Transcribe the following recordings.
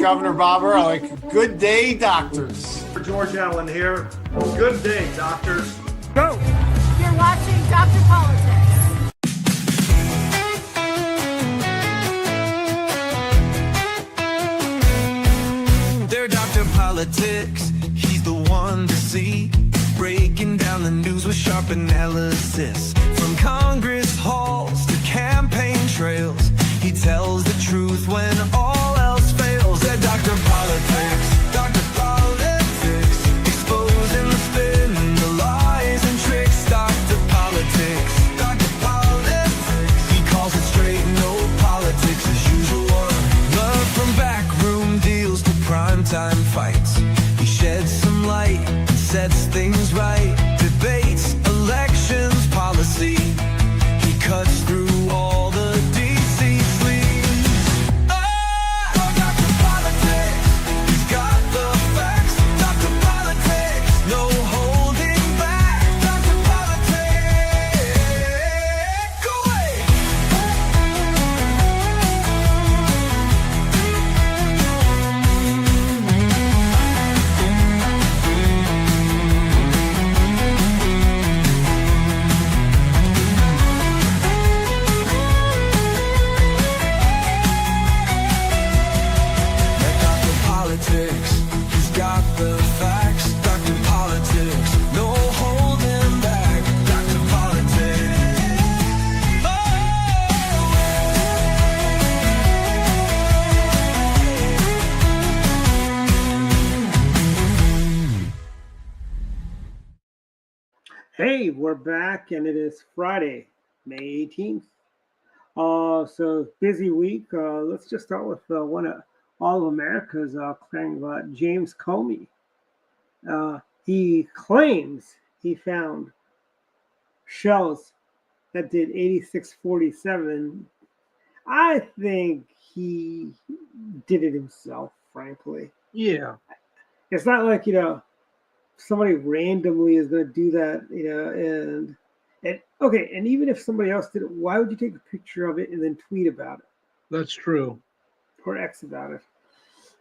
Governor Bobber. I like good day, doctors. George Allen here. Good day, doctors. Go! You're watching Dr. Politics. They're Dr. Politics. He's the one to see. Breaking down the news with sharp analysis. From Congress halls to campaign trails, he tells the truth when all else fails. They're Dr. Politics. Dr. Politics. Exposing the spin, the lies and tricks. Dr. Politics. Dr. Politics. He calls it straight, no politics as usual. Love from backroom deals to primetime fights. He sheds some light and sets things right. Debates, elections, policy. He cuts through all the DC sleaze. Oh, Dr. Politics. He's got the facts. Dr. Politics. No holding back. Dr. Politics. Go away. Dr. Politics, he's got the facts. Dr. Politics, no holding back. Dr. Politics. Hey, we're back, and it is Friday, May 18th. So busy week. Let's just start with one of all of America's claim, James Comey. He claims he found shells that did 8647. I think he did it himself, frankly. Yeah. It's not like, somebody randomly is going to do that, and okay, and even if somebody else did it, why would you take a picture of it and then tweet about it That's true. or X about it?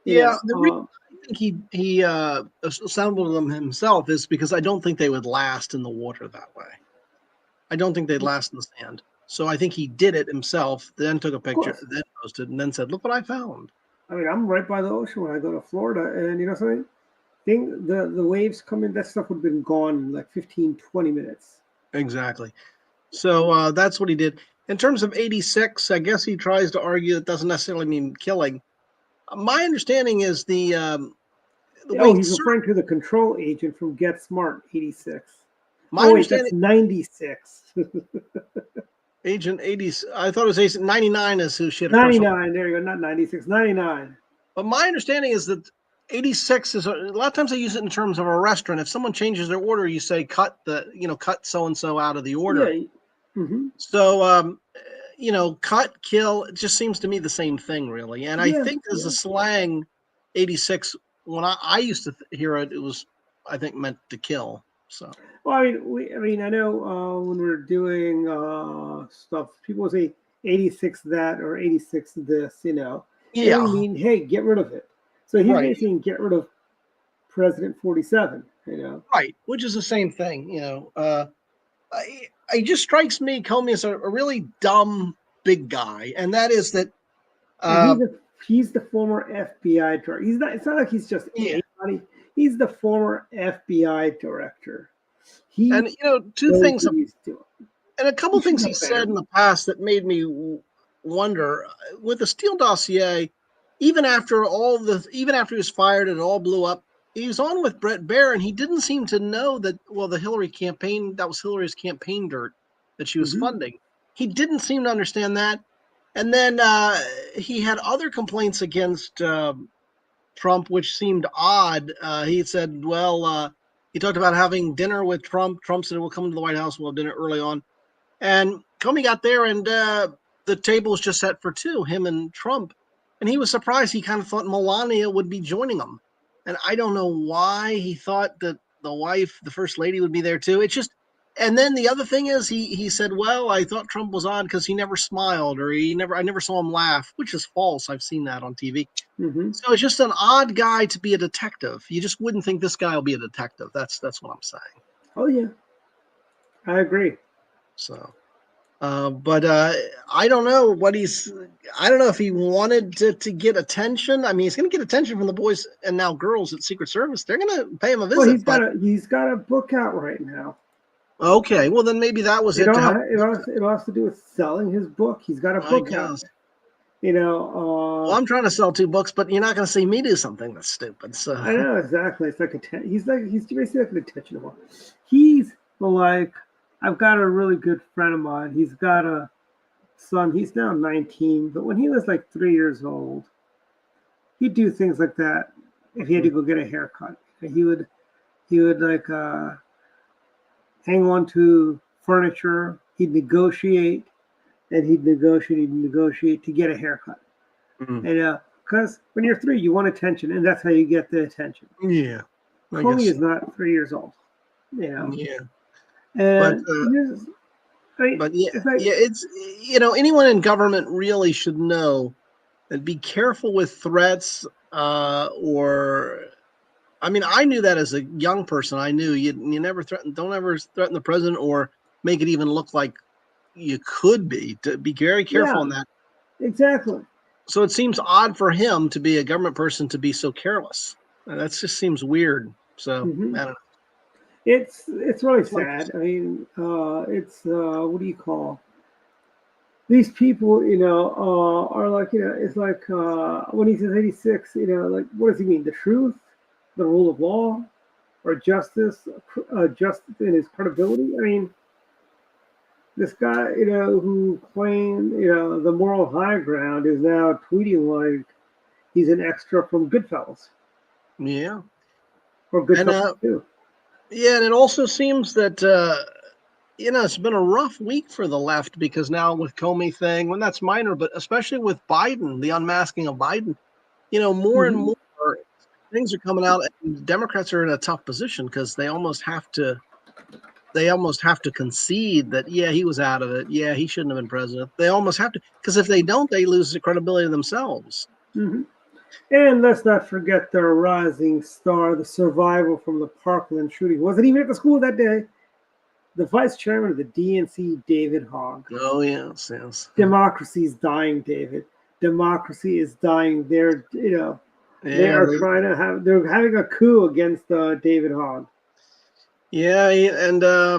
Yeah, the reason I think he assembled them himself is because I don't think they would last in the water that way. I don't think they'd last in the sand. So I think he did it himself, then took a picture, then posted, and then said, "Look what I found." I mean, I'm right by the ocean when I go to Florida, and you know something? The waves come in, that stuff would have been gone in like 15, 20 minutes. Exactly. So that's what he did. In terms of 86, I guess he tries to argue it doesn't necessarily mean killing. My understanding is he's referring to the control agent from Get Smart, 86. My understanding, that's 96. Agent 80. I thought it was Agent 99 is who shit. 99. There you go. Not 96. 99. But my understanding is that 86 is a lot of times they use it in terms of a restaurant. If someone changes their order, you say cut so and so out of the order. Yeah. Mm-hmm. So cut, kill. It just seems to me the same thing, really. And I think as a slang, 86. When I used to hear it, it was I think meant to kill. So. Well, I know when we're doing stuff, people say 86 that or 86 this, Yeah. I mean, hey, get rid of it. So he's basically get rid of President 47, Right, which is the same thing, It just strikes me, Comey, as a really dumb big guy, and that is that he's the former FBI director. It's not like he's just anybody. He's the former FBI director. Two things, and a couple things he said in the past that made me wonder with the Steele dossier. Even after he was fired and it all blew up, he was on with Brett Baer, and he didn't seem to know that. Well, the Hillary campaign, that was Hillary's campaign dirt that she was funding. He didn't seem to understand that. And then he had other complaints against Trump, which seemed odd. He said, he talked about having dinner with Trump. Trump said, "We'll come to the White House. We'll have dinner early on." And Comey got there, and the table was just set for two, him and Trump. And he was surprised. He kind of thought Melania would be joining him. And I don't know why he thought that the wife, the first lady, would be there too. It's just, And then the other thing is he said, well, I thought Trump was odd because he never smiled, or I never saw him laugh, which is false. I've seen that on TV. Mm-hmm. So it's just an odd guy to be a detective. You just wouldn't think this guy will be a detective. That's what I'm saying. Oh yeah, I agree. So, but I don't know what I don't know if he wanted to get attention. I mean, he's going to get attention from the boys and now girls at Secret Service. They're going to pay him a visit. Well, he's got a book out right now. Okay, well then maybe that was it. It all has to do with selling his book. He's got a book out. Well, I'm trying to sell 2 books, but you're not going to see me do something that's stupid. So I know exactly. It's like he's basically like an attention whore. He's like, I've got a really good friend of mine. He's got a son. He's now 19, but when he was like 3 years old, he'd do things like that. If he had to go get a haircut, he would like hang on to furniture. He'd negotiate. And he'd negotiate to get a haircut. Mm-hmm. And because when you're 3, you want attention, and that's how you get the attention. Yeah. Comey is not 3 years old, you know. Yeah. And it's anyone in government really should know and be careful with threats or. I mean, I knew that as a young person. I knew you never don't ever threaten the president or make it even look like you could be. To be very careful on that. Exactly. So it seems odd for him to be a government person to be so careless. That just seems weird. So I don't know. It's really sad. I mean, it's what do you call these people? Are like it's like when he says 86. Like what does he mean? The truth, the rule of law, or justice? Justice in his credibility. I mean. This guy, who claimed, the moral high ground is now tweeting like he's an extra from Goodfellas. Yeah. Or Goodfellas too. Yeah, and it also seems that, it's been a rough week for the left because now with Comey thing, well, that's minor, but especially with Biden, the unmasking of Biden, more and more things are coming out and Democrats are in a tough position because they almost have to concede that, yeah, he was out of it. Yeah, he shouldn't have been president. They almost have to, because if they don't, they lose the credibility themselves. Mm-hmm. And let's not forget the rising star, the survivor from the Parkland shooting. Wasn't even at the school that day. The vice chairman of the DNC, David Hogg. Oh, yes. Democracy is dying, David. Democracy is dying. They're having a coup against David Hogg. Yeah, and by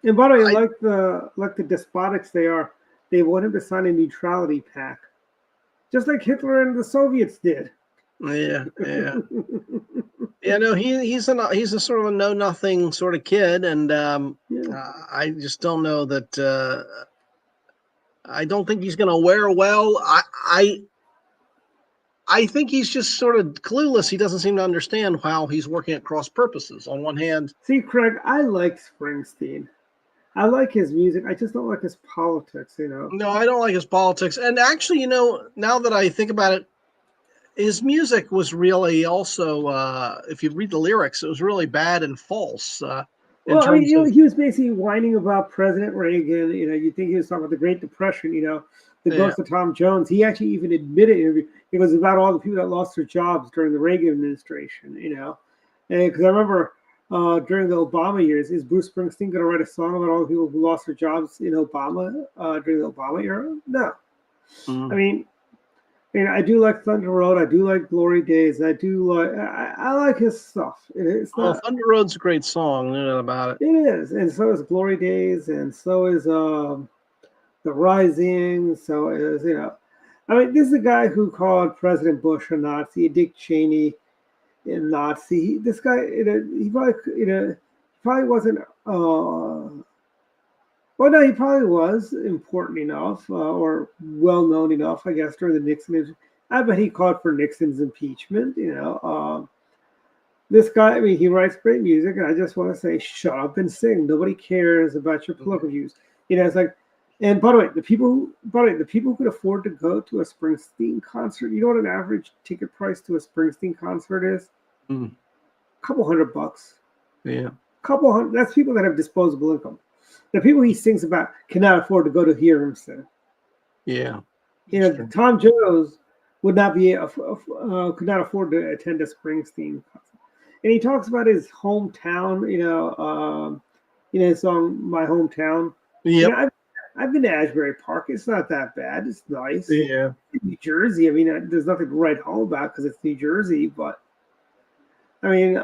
the way, like the despotics they are, they want him to sign a neutrality pact, just like Hitler and the Soviets did. Yeah. No, he's a sort of a know nothing sort of kid, and I just don't know that. I don't think he's going to wear well. I think he's just sort of clueless. He doesn't seem to understand how he's working at cross purposes. On one hand, see, Craig, I like Springsteen. I like his music. I just don't like his politics. No, I don't like his politics. And actually, now that I think about it, his music was really also, if you read the lyrics, it was really bad and false. He was basically whining about President Reagan. You think he was talking about the Great Depression. The ghost of Tom Jones. He actually even admitted it was about all the people that lost their jobs during the Reagan administration. And because I remember during the Obama years, is Bruce Springsteen going to write a song about all the people who lost their jobs in Obama during the Obama era? No. I mean, I do like Thunder Road. I do like Glory Days. I do like. I like his stuff. Thunder Road's a great song. No doubt about it. It is, and so is Glory Days, and so is The Rising. So is this is the guy who called President Bush a Nazi, Dick Cheney a Nazi. This guy, he probably wasn't. Well, no, he probably was important enough or well known enough, I guess, during the Nixon. I bet he called for Nixon's impeachment. This guy, he writes great music, and I just want to say, shut up and sing. Nobody cares about your political views. It's like. And by the way, the people who could afford to go to a Springsteen concert, you know what an average ticket price to a Springsteen concert is? A couple $100. Yeah. couple hundred. That's people that have disposable income. The people he sings about cannot afford to go to hear him sing. Yeah. You know, Tom Jones would not be could not afford to attend a Springsteen concert. And he talks about his hometown. His song "My Hometown." Yep. You know, I've been to Asbury Park. It's not that bad. It's nice. Yeah. New Jersey. I mean, there's nothing to write home about because it's New Jersey. But I mean,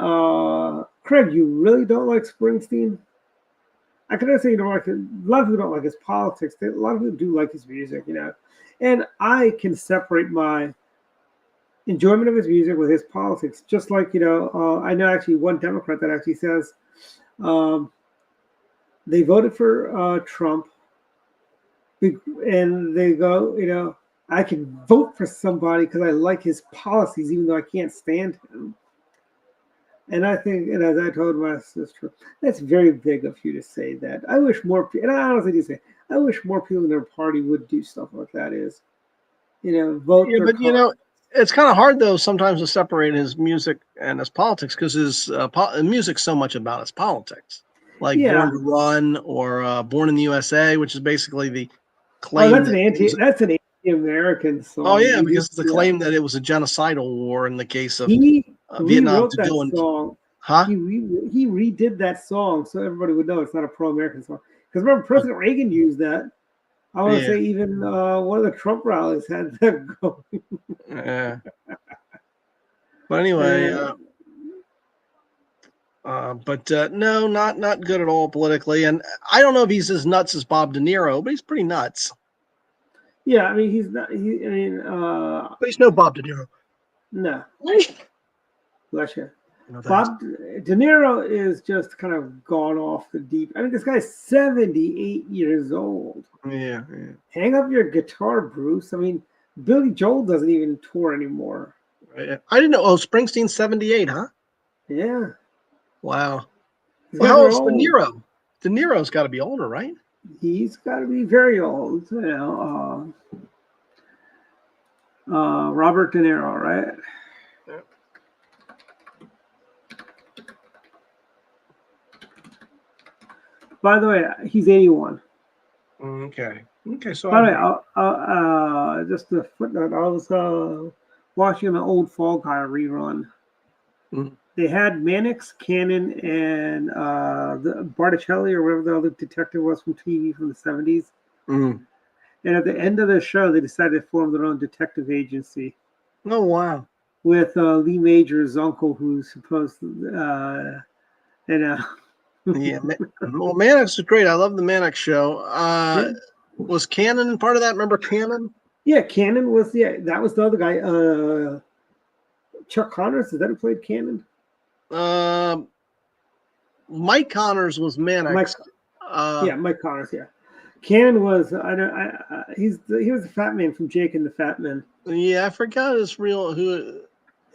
Craig, you really don't like Springsteen? I can say you don't like it. A lot of people don't like his politics. A lot of people do like his music, you know. And I can separate my enjoyment of his music with his politics. Just like, you know, I know actually one Democrat that actually says they voted for Trump. And they go, you know, I can vote for somebody because I like his policies, even though I can't stand him. And I think, and as I told my sister, that's very big of you to say that. I wish more people, and I honestly do say, I wish more people in their party would do stuff like that. Is, you know, vote. Yeah, but you know, it's kind of hard though sometimes to separate his music and his politics because his music's so much about his politics, like Born to Run or Born in the USA, which is basically the claim. Oh, that's an anti-American song. Oh yeah, because it's the claim that it was a genocidal war in the case of Vietnam. Vietnam To go into. Song. Huh? He redid that song so everybody would know it's not a pro-American song. Because remember, President Reagan used that. I want to say even one of the Trump rallies had that going. Yeah. But anyway, no, not good at all politically. And I don't know if he's as nuts as Bob De Niro, but he's pretty nuts. Yeah, I mean he's not. But he's no Bob De Niro. No. Bless you. No, Bob De Niro is just kind of gone off the deep. I mean, this guy's 78 years old. Yeah. Hang up your guitar, Bruce. I mean, Billy Joel doesn't even tour anymore. I didn't know. Oh, Springsteen's 78, huh? Yeah. Wow. Well, how old's De Niro? De Niro's got to be older, right? He's got to be very old. You know, Robert De Niro, right? By the way, he's 81. Okay. So by the way, just a footnote. I was watching an old Fall Guy rerun. They had Mannix, Cannon, and the Barticelli or whatever the other detective was from TV from the 70s. And at the end of the show, they decided to form their own detective agency. Oh wow! With Lee Major's uncle, who's supposed to, yeah, well, Mannix is great. I love the Mannix show. Was Cannon part of that? Remember Cannon? Yeah, Cannon was. Yeah, that was the other guy. Chuck Connors, is that who played Cannon? Mike Connors was Mannix. Mike Connors. Yeah, Cannon was. He was the fat man from Jake and the Fat Man. Yeah, I forgot his real who.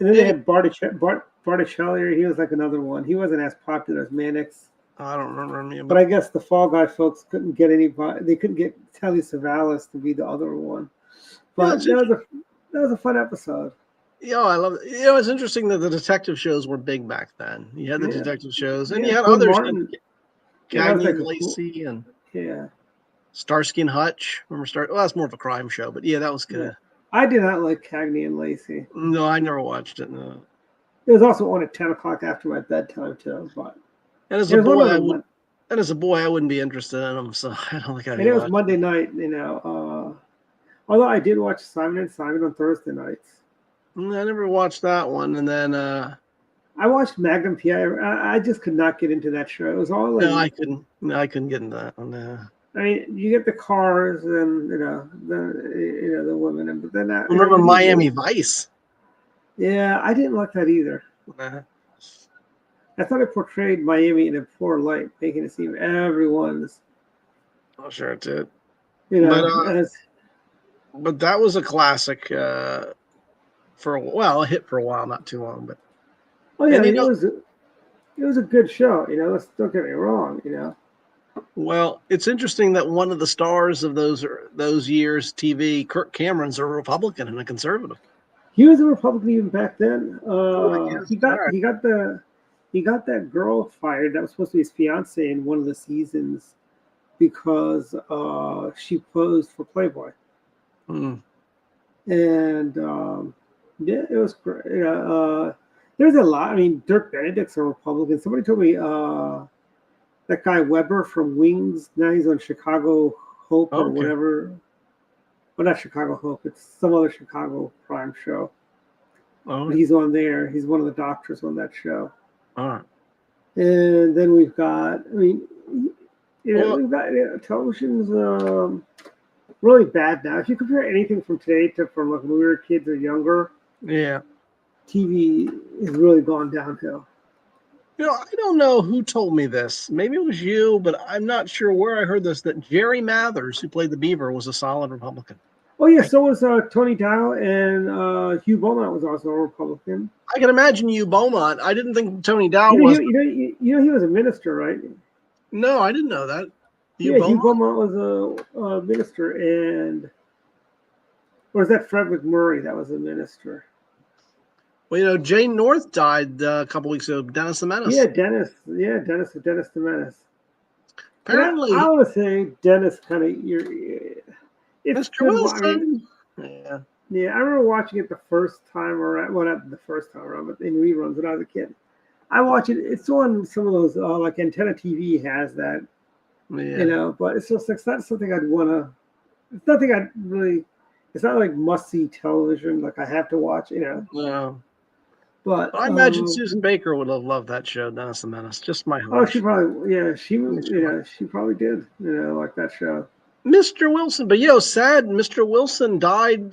And then they had Barticelli. He was like another one. He wasn't as popular as Mannix. I don't remember him. But I guess the Fall Guy folks couldn't get anybody. They couldn't get Telly Savalas to be the other one. But that was a fun episode. Yeah, I love it. You know, it's interesting that the detective shows were big back then. You had the detective shows, and you had others. Cagney and Lacey and Starsky and Hutch. Remember Well, that's more of a crime show, but yeah, that was good. I did not like Cagney and Lacey. No, I never watched it. No. It was also on at 10 o'clock after my bedtime too. But as a boy, I wouldn't be interested in them, so I don't think I. And it was Monday night, you know. Although I did watch Simon and Simon on Thursday nights. I never watched that one, and then I watched Magnum PI. I just could not get into that show. It was all I couldn't get into that one. I mean, you get the cars and the women, but then I remember Miami Vice. Yeah, I didn't like that either. I thought it portrayed Miami in a poor light, making it seem everyone's. Oh, sure it did. You know, but that was a classic. A hit for a while, not too long, but. Oh yeah, it was a good show. You know, don't get me wrong. You know. Well, it's interesting that one of the stars of those years TV, Kirk Cameron's a Republican and a conservative. He was a Republican even back then. He got he got that girl fired that was supposed to be his fiance in one of the seasons because she posed for Playboy. Mm. And yeah, it was great. There's a lot. I mean, Dirk Benedict's a Republican. Somebody told me that guy Weber from Wings. Now he's on Chicago Hope or Okay. whatever. Well, not Chicago Hope. It's some other Chicago crime show. Oh, But he's on there. He's one of the doctors on that show. all right. And then we've got. I mean, Well, we've got television's really bad now. If you compare anything from today to from like when we were kids or younger, yeah. TV has really gone downhill. I don't know who told me this. Maybe it was you, but I'm not sure where I heard this, that Jerry Mathers, who played the Beaver, was a solid Republican. Oh yeah, so was Tony Dow, and Hugh Beaumont was also a Republican. I can imagine you, Beaumont. I didn't think Tony Dow You know, was. you know he was a minister, right? No, I didn't know that. Hugh Beaumont was a minister, or is that Fred McMurray that was a minister? Well, Jane North died a couple weeks ago. Dennis the Menace. Yeah, Dennis the Menace. Apparently, I want to say Dennis kind of Mr. Wilson. Yeah, I remember watching it the first time around. Well, not the first time around, but in reruns when I was a kid. I watch it. It's on some of those like Antenna TV has that, But it's just it's not something I'd want to. It's nothing I'd really. It's not like must see television. Like I have to watch. No. But I imagine Susan Baker would have loved that show, Dennis the Menace. Just my hunch. Oh, she probably. She probably did. Like that show. Mr. Wilson, but sad. Mr. Wilson died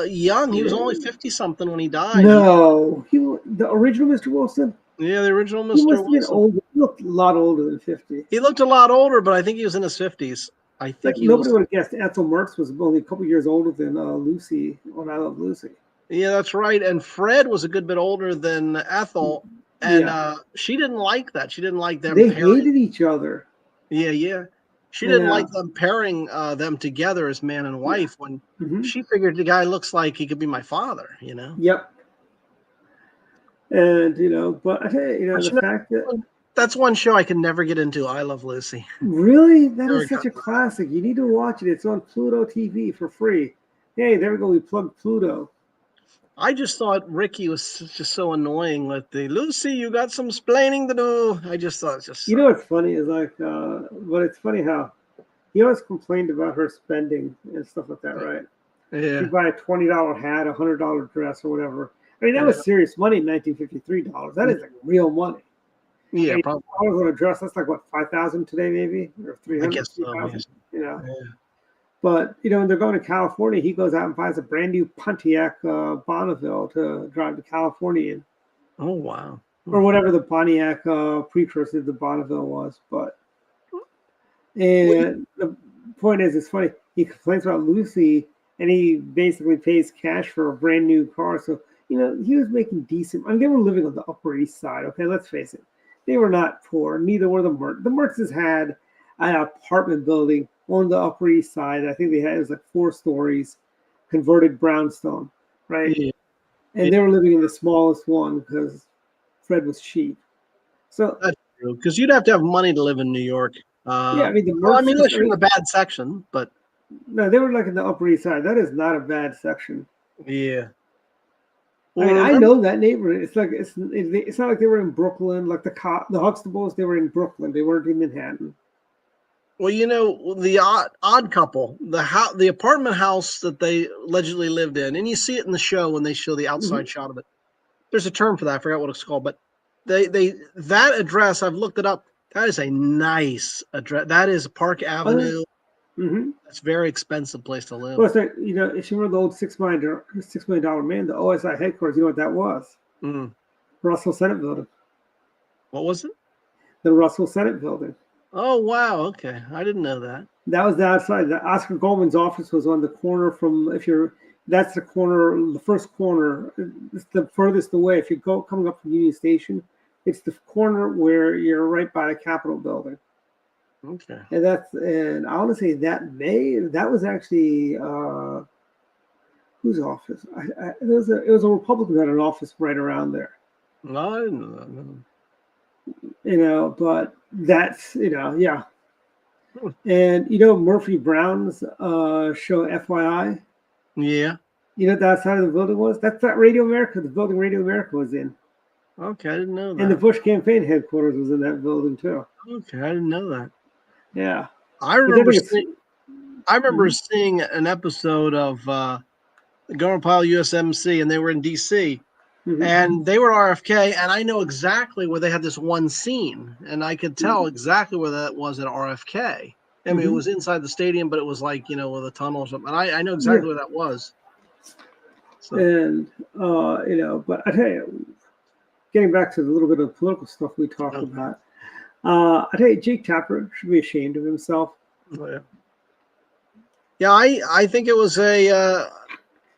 young. He was only 50-something when he died. No, the original Mr. Wilson. Yeah, the original Mr. He must have been Wilson. old. He looked a lot older than 50. He looked a lot older, but I think he was in his 50s. I think nobody would have guessed Ethel Mertz was only a couple years older than Lucy on I Love Lucy. Yeah, that's right. And Fred was a good bit older than Ethel, and she didn't like that. She didn't like them. They hated each other. Yeah. She didn't like them pairing them together as man and wife when she figured the guy looks like he could be my father, Yep. And, but I tell you, the fact that... That's one show I can never get into, I Love Lucy. Really? That is such a classic. You need to watch it. It's on Pluto TV for free. Hey, there we go. We plugged Pluto. I just thought Ricky was just so annoying with the Lucy, you got some splaining to do. I just thought it's just. You know what's funny is but it's funny how he always complained about her spending and stuff like that, right? Yeah. She'd buy a $20 hat, a $100 dress, or whatever. I mean, that was serious money in 1953 dollars. That is like real money. Yeah, probably. $100 on a dress, that's like what, 5,000 today, maybe, or 300. I guess so. Yeah. But when they're going to California, he goes out and buys a brand new Pontiac Bonneville to drive to California in. Oh wow! Or whatever the Pontiac precursor to the Bonneville was. And the point is, it's funny. He complains about Lucy, and he basically pays cash for a brand new car. So he was making decent. I mean, they were living on the Upper East Side. Okay, let's face it. They were not poor. Neither were the Mertz. The Mertzes had an apartment building on the Upper East Side. I think it was like 4 stories, converted brownstone, right? Yeah. And they were living in the smallest one because Fred was cheap. So that's true, because you'd have to have money to live in New York. I mean, unless you're in a bad section, but no, they were like in the Upper East Side. That is not a bad section. Yeah. Well, I mean, I know that neighborhood. It's like it's not like they were in Brooklyn, like the Huxtables. They were in Brooklyn. They weren't in Manhattan. Well, the odd couple, the apartment house that they allegedly lived in, and you see it in the show when they show the outside shot of it. There's a term for that. I forgot what it's called, but that address, I've looked it up. That is a nice address. That is Park Avenue. That's a very expensive place to live. Well, it's like, if you remember the old $6 million man, the OSI headquarters, you know what that was? Russell Senate Building. What was it? The Russell Senate Building. Oh, wow. Okay. I didn't know that. That was the outside. The Oscar Goldman's office was on the corner that's the corner, the first corner. It's the furthest away. If you go coming up from Union Station, it's the corner where you're right by the Capitol building. Okay. And I want to say that was actually whose office? It was a Republican that had an office right around there. No, I didn't know that. No. But that's, yeah. And, Murphy Brown's show FYI, Yeah. what that side of the building was? That's that Radio America, the building Radio America was in. Okay, I didn't know that. And the Bush campaign headquarters was in that building, too. Okay, I didn't know that. Yeah. I remember Mhm. seeing an episode of Government Pile USMC, and they were in D.C., Mhm. and they were RFK, and I know exactly where they had this one scene, and I could tell exactly where that was at RFK. I mean, it was inside the stadium, but it was like, with a tunnel or something. And I know exactly where that was. So. And, but I tell you, getting back to the little bit of political stuff we talked about, I tell you, Jake Tapper should be ashamed of himself. Oh, yeah. Yeah, I think it was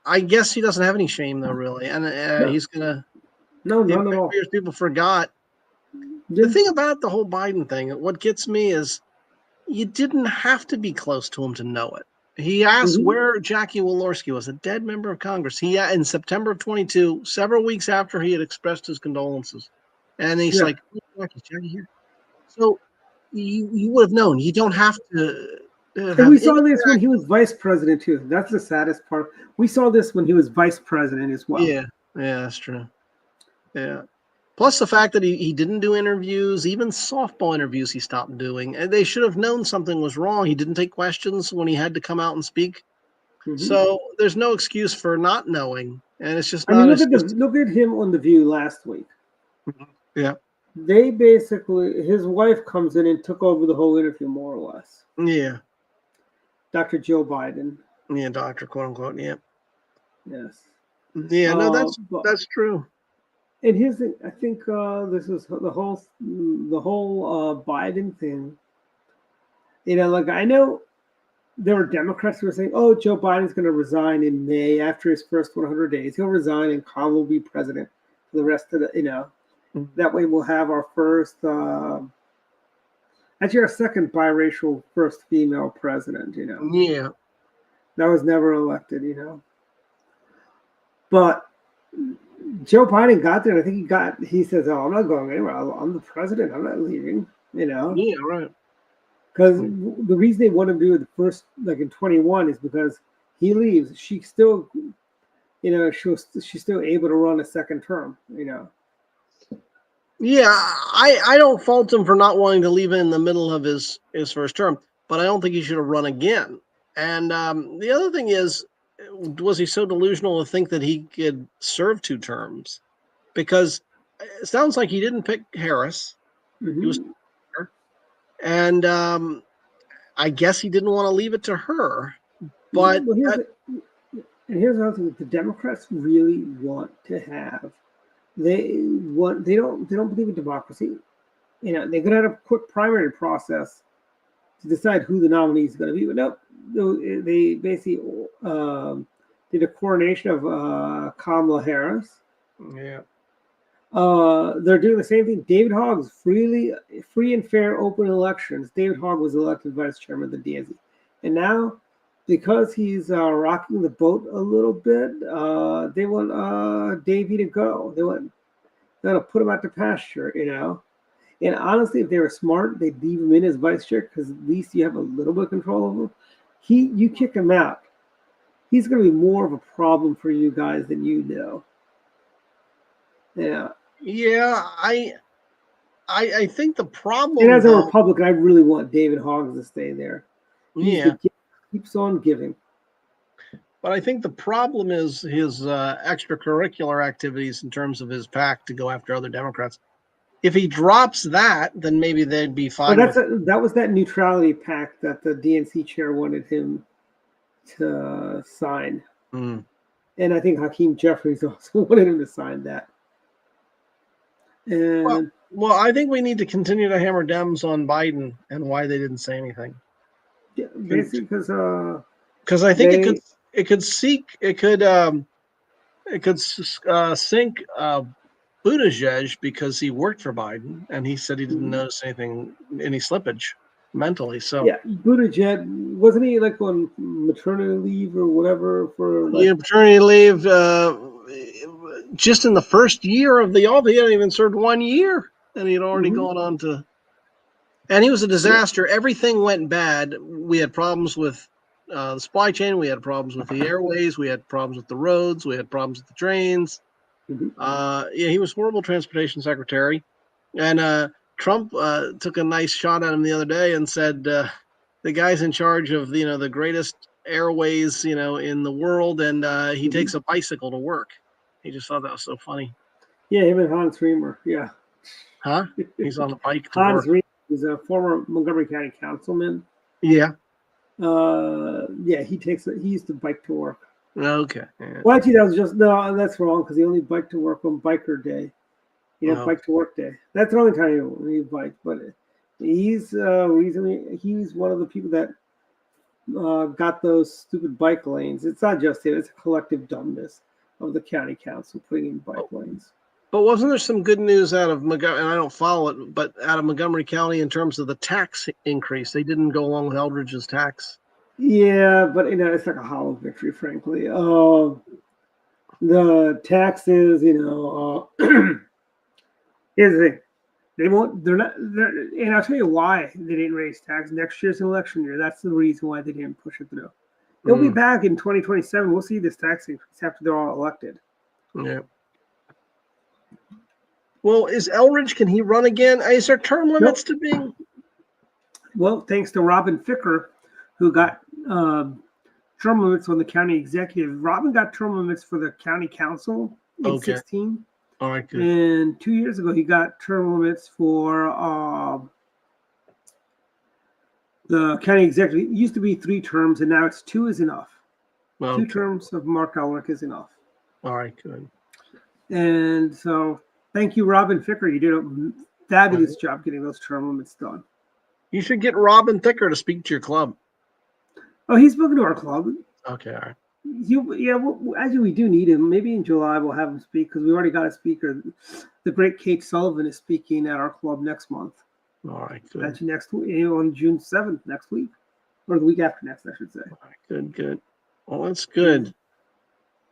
I guess he doesn't have any shame, though, really. And he's going to. No, not at all. People forgot. Yeah. The thing about the whole Biden thing, what gets me is you didn't have to be close to him to know it. He asked where Jackie Walorski was, a dead member of Congress. He in September of 22, several weeks after he had expressed his condolences. And he's like, Jackie here. So you would have known. You don't have to. And we saw this when he was vice president, too. That's the saddest part. We saw this when he was vice president as well. Yeah, that's true. Yeah. Plus the fact that he didn't do interviews, even softball interviews he stopped doing. And they should have known something was wrong. He didn't take questions when he had to come out and speak. So there's no excuse for not knowing. And it's just not. Look at him on The View last week. Yeah. They basically, his wife comes in and took over the whole interview, more or less. Yeah. Dr. Joe Biden. Yeah, doctor, quote unquote. Yeah. Yes. Yeah, no, that's true. And here's the, I think this is the whole Biden thing. I know there were Democrats who were saying, "Oh, Joe Biden's going to resign in May after his first 100 days. He'll resign, and Kamala will be president for the rest of the, That way, we'll have our first, actually, our second biracial first female president. Yeah, that was never elected. But Joe Biden got there. I think he says, "Oh, I'm not going anywhere. I'm the president. I'm not leaving." Yeah, right. Because the reason they want to do it the first, in 21, is because he leaves. She still, she's still able to run a second term. Yeah, I don't fault him for not wanting to leave in the middle of his first term, but I don't think he should have run again. And the other thing is, was he so delusional to think that he could serve 2 terms? Because it sounds like he didn't pick Harris. He was, and I guess he didn't want to leave it to her. But here's another thing: the Democrats really want to have. They don't believe in democracy. They're going to have a quick primary process to decide who the nominee is going to be. But nope, they basically did a coronation of Kamala Harris. Yeah. They're doing the same thing. David Hogg's free and fair open elections. David Hogg was elected vice chairman of the DNC. And now, because he's rocking the boat a little bit, they want Davey to go. They want to put him out to pasture, And honestly, if they were smart, they'd leave him in as vice chair because at least you have a little bit of control over him. You kick him out, he's going to be more of a problem for you guys than you know. Yeah. Yeah, I think the problem. And as a Republican, I really want David Hogg to stay there. Yeah. He keeps on giving. But I think the problem is his extracurricular activities in terms of his PAC to go after other Democrats. If he drops that, then maybe they'd be fine. But that was that neutrality pact that the DNC chair wanted him to sign. And I think Hakeem Jeffries also wanted him to sign that. And well, I think we need to continue to hammer Dems on Biden and why they didn't say anything. Yeah, basically because I think it could sink Buttigieg because he worked for Biden and he said he didn't notice any slippage mentally. So yeah, Buttigieg, wasn't he on maternity leave or whatever for paternity leave just in the first year of the office? He hadn't even served 1 year. and he'd already gone on to. And he was a disaster. Everything went bad. We had problems with the supply chain. We had problems with the airways. We had problems with the roads. We had problems with the trains. He was horrible transportation secretary. And Trump took a nice shot at him the other day and said, the guy's in charge of, the greatest airways, in the world. And he takes a bicycle to work. He just thought that was so funny. Yeah, him and Hans Riemer. Yeah. Huh? He's on a bike to Hans work. Riemer is a former Montgomery County councilman. Yeah. He used to bike to work. Okay. Yeah. Well, actually, that's wrong because he only biked to work on biker day. Bike to work day. That's the only time he biked. But he's one of the people that got those stupid bike lanes. It's not just him; it's a collective dumbness of the county council putting in bike lanes. But wasn't there some good news out of Montgomery? And I don't follow it, but out of Montgomery County in terms of the tax increase, they didn't go along with Eldridge's tax. Yeah, but it's like a hollow victory, frankly. The taxes, here's the thing. They won't. They're not. And I'll tell you why they didn't raise tax. Next year's an election year. That's the reason why they didn't push it through. They'll be back in 2027. We'll see this tax increase after they're all elected. Yeah. Well, is Eldridge? Can he run again? Is there term limits to being? Well, thanks to Robin Ficker, who got term limits on the county executive. Robin got term limits for the county council in 16. All right, good. And 2 years ago, he got term limits for the county executive. It used to be 3 terms, and now it's 2 is enough. Okay. 2 terms of Mark Elrick is enough. All right, good. And so, thank you, Robin Ficker. You did a fabulous job getting those term limits done. You should get Robin Ficker to speak to your club. Oh, he's spoken to our club. Okay, all right. Actually, we do need him. Maybe in July we'll have him speak because we already got a speaker. The great Kate Sullivan is speaking at our club next month. All right, good. Actually, next week, on June 7th, next week, or the week after next, I should say. All right, good. Well, that's good.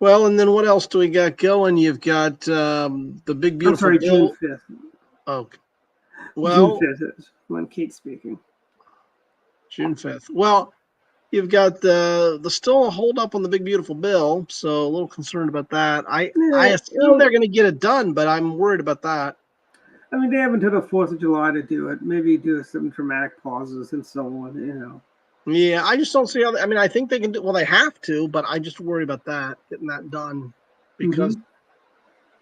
Well, and then what else do we got going? You've got the big beautiful bill. June 5th. Okay. Well, June 5th is when Kate's speaking. June 5th. Well, you've got the still a hold up on the big beautiful bill, so a little concerned about that. I assume they're going to get it done, but I'm worried about that. I mean, they have until the 4th of July to do it. Maybe do some dramatic pauses and so on. Yeah, I just don't see how. I think they can do. Well, they have to, but I just worry about getting that done because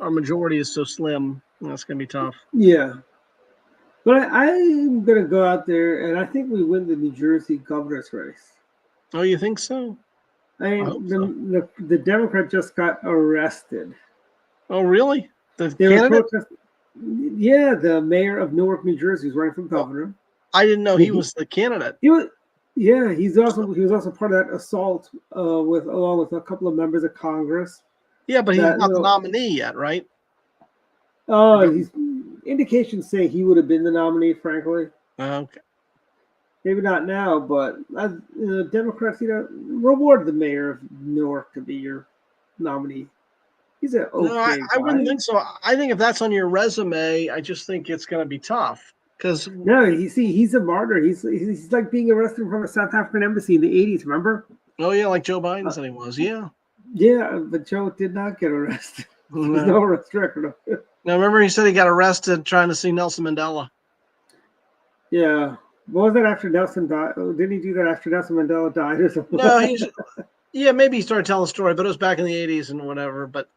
our majority is so slim. That's going to be tough. Yeah. But I'm going to go out there, and I think we win the New Jersey governor's race. Oh, you think so? The Democrat just got arrested. Oh, really? They were protesting. Yeah, the mayor of Newark, New Jersey, is running for governor. I didn't know he was the candidate. He was also part of that assault along with a couple of members of Congress. Yeah, but he's not the nominee yet, right? Indications say he would have been the nominee, frankly. Okay. Maybe not now, but Democrats, reward the mayor of Newark to be your nominee. He's an okay guy. I wouldn't think so. I think if that's on your resume, I just think it's going to be tough. Because he's a martyr. He's like being arrested from a South African embassy in the 80s. Remember? Oh yeah, like Joe Biden said he was. Yeah. Yeah, but Joe did not get arrested. There's no arrest record. Now remember, he said he got arrested trying to see Nelson Mandela. Yeah. What was that after Nelson died? Didn't he do that after Nelson Mandela died or something? No, maybe he started telling a story, but it was back in the 80s and whatever. But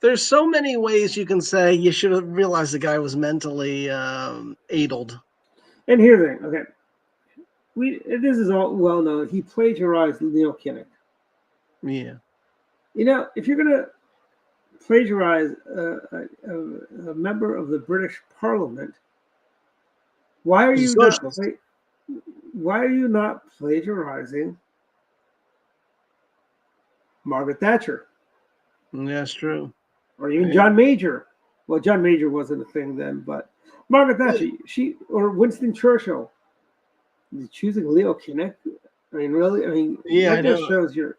there's so many ways you can say you should have realized the guy was mentally addled. And here's the thing, okay. This is all well known. He plagiarized Neil Kinnock. Yeah. If you're going to plagiarize a member of the British Parliament, why are you not plagiarizing Margaret Thatcher? That's true. Or even John Major. Well, John Major wasn't a thing then, but Margaret Thatcher, or Winston Churchill, choosing Leo Kinnock. Really? That just shows your,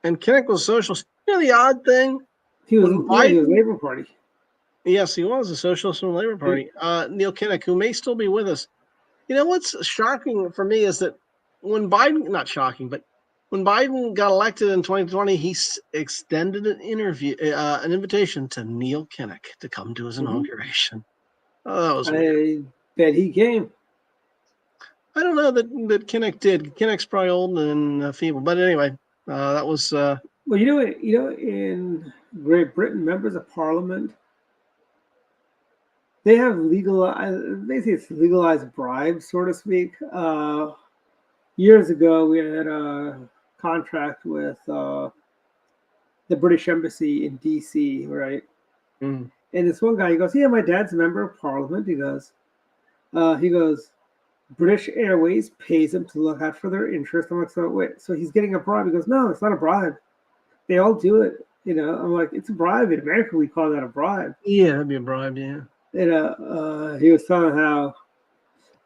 And Kinnock was socialist. The odd thing. He was Labour Party. Yes, he was a socialist from the Labor Party. Neil Kinnock, who may still be with us. You know what's shocking for me is that when Biden, not shocking, but when Biden got elected in 2020, he extended an invitation to Neil Kinnock to come to his inauguration. Oh, that was weird. I bet he came. I don't know that Kinnock did. Kinnock's probably old and feeble, but anyway, that was. Well, in Great Britain, members of Parliament, they have basically it's legalized bribes, so to speak. Years ago, we had a contract with the British Embassy in D.C., right? Mm. And this one guy, he goes, "Yeah, my dad's a member of Parliament." He goes, "British Airways pays him to look out for their interest." I'm like, "So wait, so he's getting a bribe?" He goes, "No, it's not a bribe. They all do it." I'm like, "It's a bribe. In America, we call that a bribe." Yeah, that'd be a bribe, yeah. He was telling how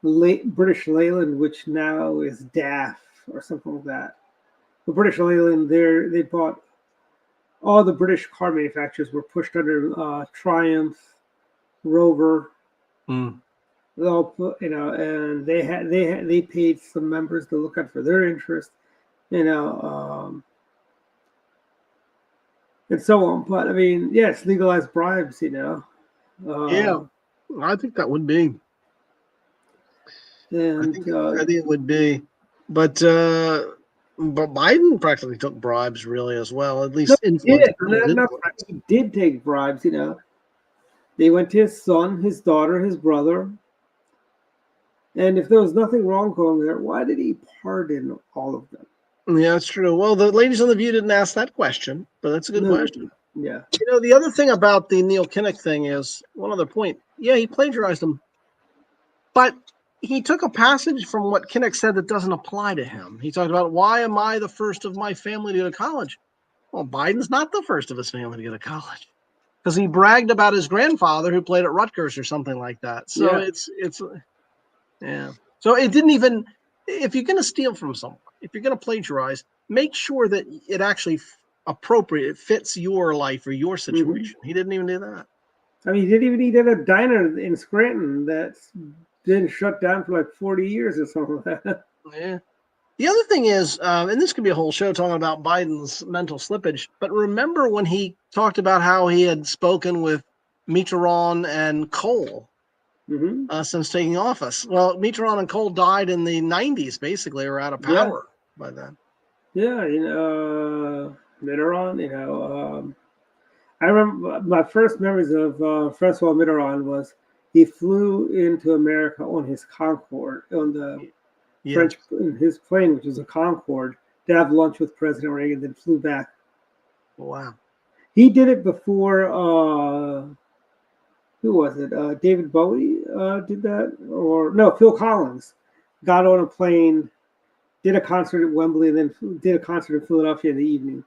British Leyland, which now is DAF or something like that. The British Leyland, they bought all the British car manufacturers were pushed under Triumph, Rover. Mm. They all put, and they paid some members to look out for their interest, and so on. But I mean, yeah, it's legalized bribes, Yeah, I think that would be. And I think it would be, but Biden practically took bribes really as well. At least he did take bribes. They went to his son, his daughter, his brother, and if there was nothing wrong going there, why did he pardon all of them? Yeah, that's true. Well, the ladies on the View didn't ask that question, but that's a good question. Yeah. The other thing about the Neil Kinnock thing is one other point. Yeah, he plagiarized them, but he took a passage from what Kinnock said that doesn't apply to him. He talked about, why am I the first of my family to go to college? Well, Biden's not the first of his family to go to college because he bragged about his grandfather who played at Rutgers or something like that. So yeah. So it didn't even, if you're going to steal from someone, if you're going to plagiarize, make sure that it actually it fits your life or your situation. Mm-hmm. He didn't even do that. I mean, he didn't even eat at a diner in Scranton that's been shut down for like 40 years or something like that. Yeah. The other thing is, and this could be a whole show talking about Biden's mental slippage, but remember when he talked about how he had spoken with Mitterrand and Kohl since taking office? Well, Mitterrand and Kohl died in the 90s, basically, or out of power by then. Yeah, Mitterrand, I remember my first memories of Francois Mitterrand was he flew into America on his Concorde, on the French, in his plane, which was a Concorde, to have lunch with President Reagan, then flew back. Wow. He did it before, who was it? David Bowie did that? Or no, Phil Collins got on a plane, did a concert at Wembley, and then did a concert in Philadelphia in the evening.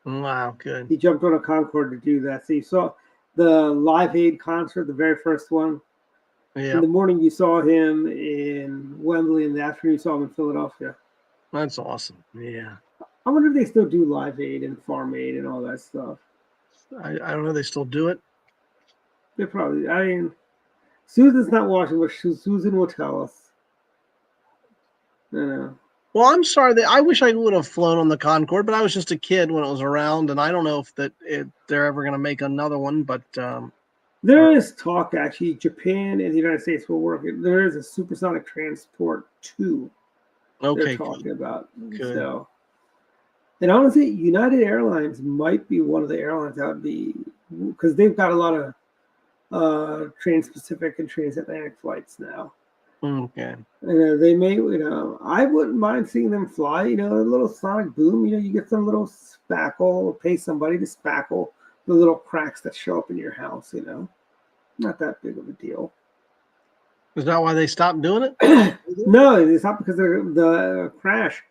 Wow, good. He jumped on a Concorde to do that. So you saw the Live Aid concert, the very first one. In the morning, you saw him in Wembley. In the afternoon, you saw him in Philadelphia. That's awesome. Yeah. I wonder if they still do Live Aid and Farm Aid and all that stuff. I don't know. They still do it? They probably. I mean, Susan's not watching, but Susan will tell us. Well, I'm sorry. I wish I would have flown on the Concorde, but I was just a kid when it was around, and I don't know if they're ever going to make another one, but... there is talk, actually. Japan and the United States will work. There is a supersonic transport too. They're talking about. Good. So, and honestly, United Airlines might be one of the airlines that would be, because they've got a lot of trans-Pacific and transatlantic flights now. Okay. They may, I wouldn't mind seeing them fly. A little sonic boom. You get some little spackle, or pay somebody to spackle the little cracks that show up in your house, Not that big of a deal. Is that why they stopped doing it? No, it's not because of the crash.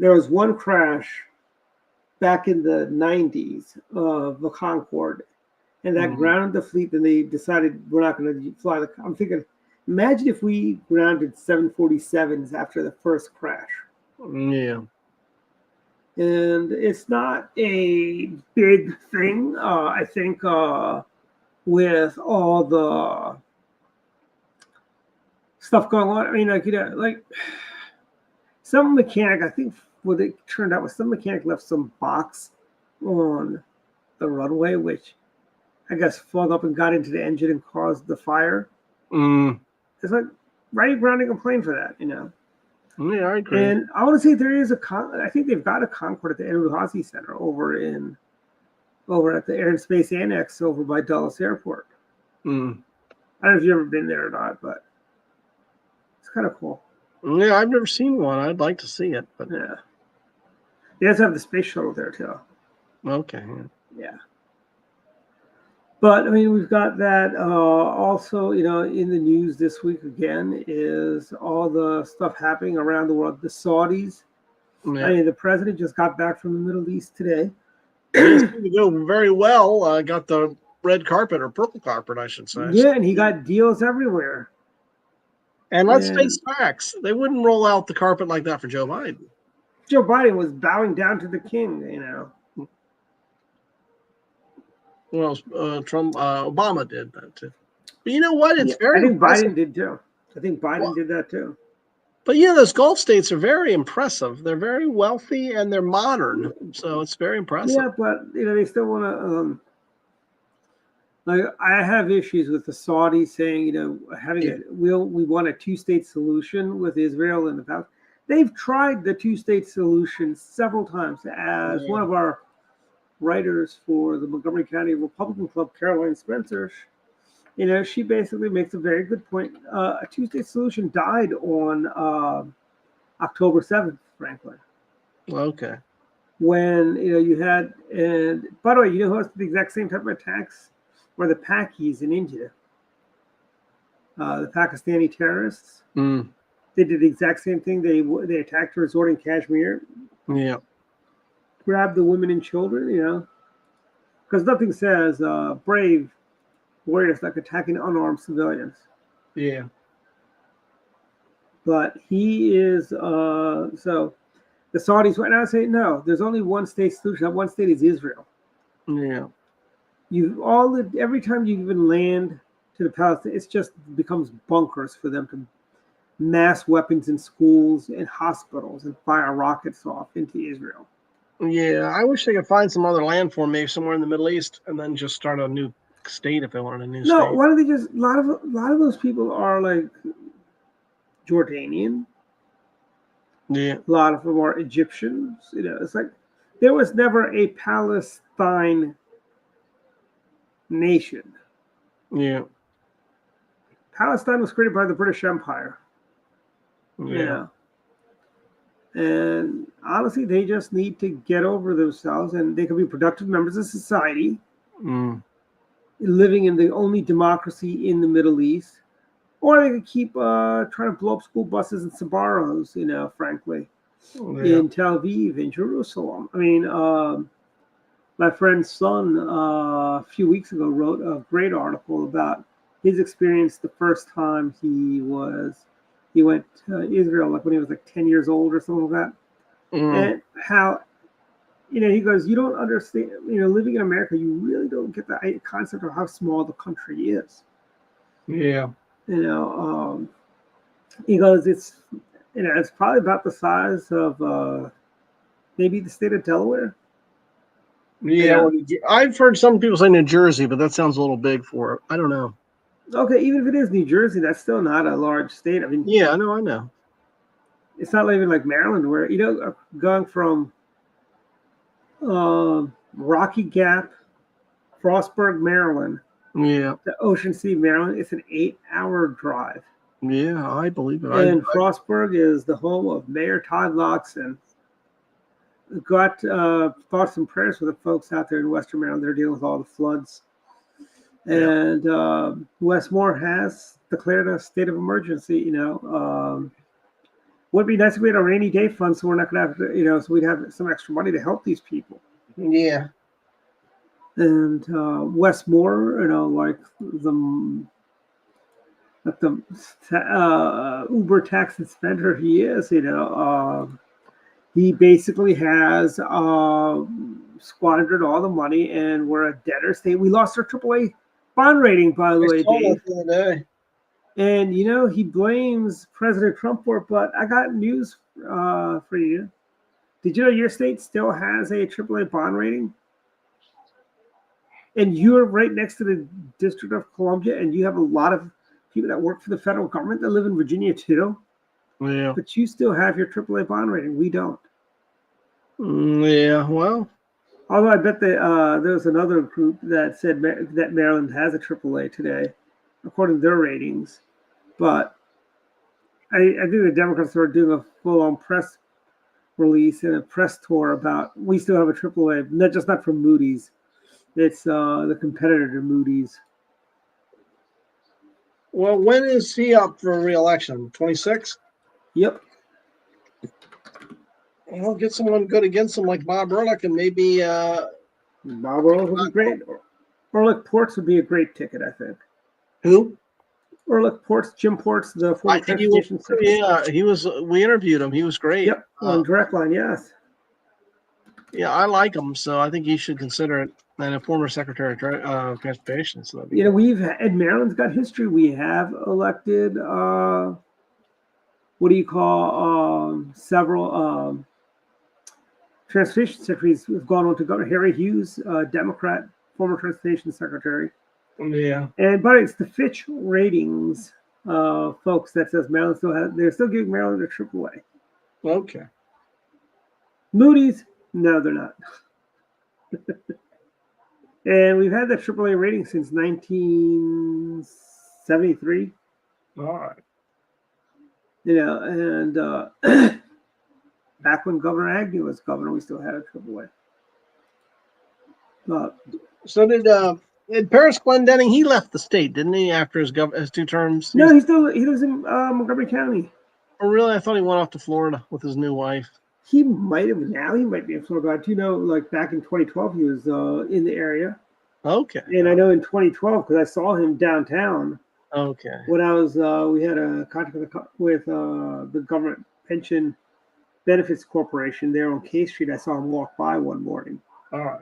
There was one crash back in the 90s of the Concorde, and that grounded the fleet. Then they decided we're not going to fly the. I'm thinking, imagine if we grounded 747s after the first crash. Yeah. And it's not a big thing. I think with all the stuff going on. I mean, like, like some mechanic, I think what it turned out was some mechanic left some box on the runway, which I guess fogged up and got into the engine and caused the fire. It's like, why are you grounding a plane for that, Yeah, I agree. And I want to say there is I think they've got a Concorde at the Eruhasi Center over at the Air and Space Annex over by Dulles Airport. I don't know if you've ever been there or not, but it's kind of cool. Yeah, I've never seen one. I'd like to see it, but Yeah. They also have the space shuttle there too. okay. Yeah. But I mean, we've got that. Also, in the news this week again is all the stuff happening around the world. The Saudis. Yeah. I mean, the president just got back from the Middle East today. It seemed to go very well. Got the red carpet or purple carpet, I should say. Yeah, and he got deals everywhere. And let's face facts. They wouldn't roll out the carpet like that for Joe Biden. Joe Biden was bowing down to the king, Well, Obama did that too. But you know what? It's very I think impressive. Biden did too. I think Biden did that too. But those Gulf states are very impressive. They're very wealthy and they're modern. So it's very impressive. Yeah, but they still want to. Like, I have issues with the Saudis saying, we want a two-state solution with Israel and the Palestinians. They've tried the two-state solution several times. As one of our writers for the Montgomery County Republican Club, Caroline Spencer, she basically makes a very good point. A two-state solution died on October 7th, frankly. Okay. When you had, and by the way, who has the exact same type of attacks? Were the Pakis in India, the Pakistani terrorists. They did the exact same thing. They attacked a resort in Kashmir. Yeah. Grabbed the women and children, because nothing says brave warriors like attacking unarmed civilians. Yeah. But he is, so the Saudis right now say, no, there's only one state solution. That one state is Israel. Yeah. Every time you even land to the Palestine, it just becomes bunkers for them to mass weapons in schools and hospitals and fire rockets off into Israel. Yeah, I wish they could find some other landform, maybe somewhere in the Middle East, and then just start a new state if they wanted a new state. No, why don't they just? A lot of those people are like Jordanian. Yeah. A lot of them are Egyptians. It's like there was never a Palestine nation. Yeah. Palestine was created by the British Empire. Yeah. And honestly, they just need to get over themselves, and they can be productive members of society, living in the only democracy in the Middle East, or they could keep trying to blow up school buses and Sbarros, frankly, in Tel Aviv, in Jerusalem. I mean, my friend's son a few weeks ago wrote a great article about his experience the first time he went to Israel, like when he was like 10 years old or something like that. And how, he goes, you don't understand, living in America, you really don't get the concept of how small the country is. Yeah. He goes, it's probably about the size of maybe the state of Delaware. Yeah. I've heard some people say New Jersey, but that sounds a little big for it. I don't know. Okay, even if it is New Jersey, that's still not a large state. I mean, yeah, I know. It's not even like Maryland, where going from Rocky Gap, Frostburg, Maryland, to Ocean City, Maryland, it's an 8-hour drive. Yeah, I believe it. And Frostburg is the home of Mayor Todd Loxon. Got thoughts and prayers for the folks out there in Western Maryland. They're dealing with all the floods. And Westmore has declared a state of emergency. Would be nice if we had a rainy day fund, so we're not going to have to, so we'd have some extra money to help these people. Yeah. And Westmore, like the uber tax and spender he is, he basically has squandered all the money, and we're a debtor state. We lost our AAA bond rating, by the I way, saw Dave. that the other day. And you know he blames President Trump for it, but I got news for you. Did you know your state still has a AAA bond rating? And you're right next to the District of Columbia, and you have a lot of people that work for the federal government that live in Virginia too. Yeah. But you still have your AAA bond rating. We don't. Yeah. Well. Although I bet there was another group that said that Maryland has a AAA today, according to their ratings. But I think the Democrats are doing a full-on press release and a press tour about we still have a AAA, not from Moody's. It's the competitor to Moody's. Well, when is he up for re-election? 26? Yep. Well, get someone good against him like Bob Ehrlich, and maybe Bob Ehrlich would be great. Ehrlich Ports would be a great ticket, I think. who? Ehrlich Ports, Jim Ports, the former I think he was. transportation secretary. Yeah, he was. We interviewed him. He was great. Yep, on Direct Line, yes. Yeah, I like him, so I think he should consider it. And a former secretary of transportation. So that'd be You know, Maryland's got history. We have elected, several transportation secretaries who've gone on to governor. Harry Hughes, Democrat, former transportation secretary. Yeah. But it's the Fitch ratings, folks, that says Maryland they're still giving Maryland a AAA. Okay. Moody's, no, they're not. And we've had that AAA rating since 1973. All right. You know, and back when Governor Agnew was governor, we still had a AAA. So did Paris Glendenning? He left the state, didn't he? After his 2 terms. No, he lives in Montgomery County. Oh, really? I thought he went off to Florida with his new wife. He might have now. He might be in Florida. Do you know, like back in 2012, he was in the area. Okay. And I know in 2012 because I saw him downtown. Okay. When I was, we had a contract with the Government Pension Benefits Corporation there on K Street. I saw him walk by one morning. All right.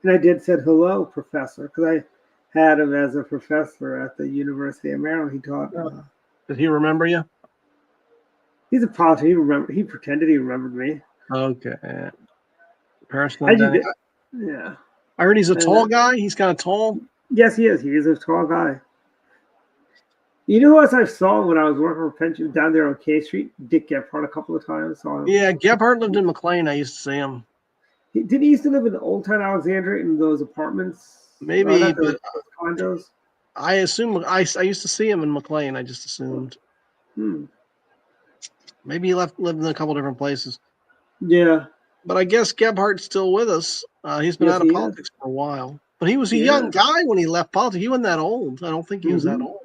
And I said, hello, professor, because I had him as a professor at the University of Maryland. He taught. Did he remember you? He's a politician. He pretended he remembered me. Okay. Paris Glendenning. Yeah. I heard he's a tall guy. He's kind of tall. Yes, he is. He is a tall guy. You know what I saw when I was working for pension down there on K Street? Dick Gephardt a couple of times. Saw him. Yeah, Gephardt lived in McLean. I used to see him. Did he used to live in Old Town Alexandria in those apartments? Maybe, but those condos. I assume I used to see him in McLean. I just assumed. Maybe he lived in a couple different places. Yeah. But I guess Gebhardt's still with us. He's been out of politics for a while. But he was a young guy when he left politics. He wasn't that old. I don't think he was that old.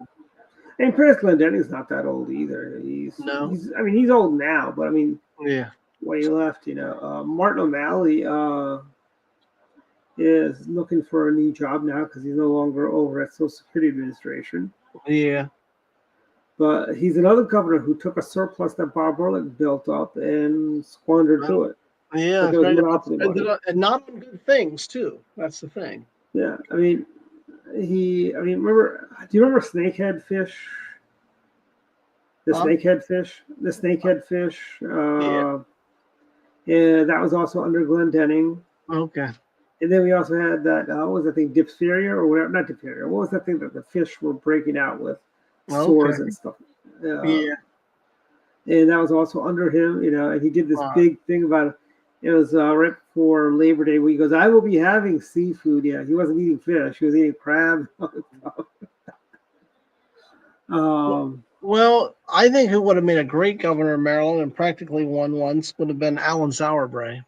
And Paris Glendenning's not that old either. He's old now, but I mean, when he left, Martin O'Malley is looking for a new job now because he's no longer over at Social Security Administration. Yeah. But he's another governor who took a surplus that Bob Ehrlich built up and squandered through it. Yeah, and not on good things too. That's the thing. Yeah, remember? Do you remember snakehead fish? The snakehead fish. Yeah, that was also under Glendenning. Okay. And then we also had that. What was that thing? Diphtheria or whatever? Not diphtheria. What was that thing that the fish were breaking out with? Sores and stuff. And that was also under him, and he did this big thing about it. It was right before Labor Day where he goes, I will be having seafood. Yeah, he wasn't eating fish. He was eating crab. Well, I think who would have made a great governor of Maryland and practically won once would have been Ellen Sauerbrey.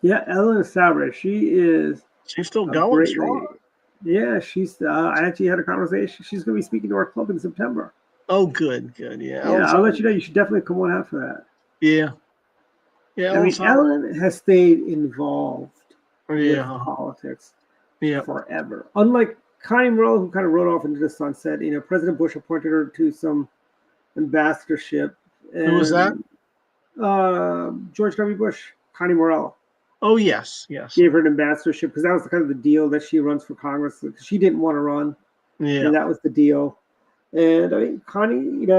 Yeah, Ellen Sauerbrey. She's still going strong. Yeah, I actually had a conversation. She's going to be speaking to our club in September. Oh, good. Yeah, I'll let you know. You should definitely come on out for that. Yeah. Ellen has stayed involved with politics forever. Unlike Connie Morello, who kind of rode off into the sunset. President Bush appointed her to some ambassadorship. Who was that? George W. Bush, Connie Morello. Oh yes, yes. Gave her an ambassadorship because that was kind of the deal that she runs for Congress because she didn't want to run, Yeah. and that was the deal. And I mean, Connie,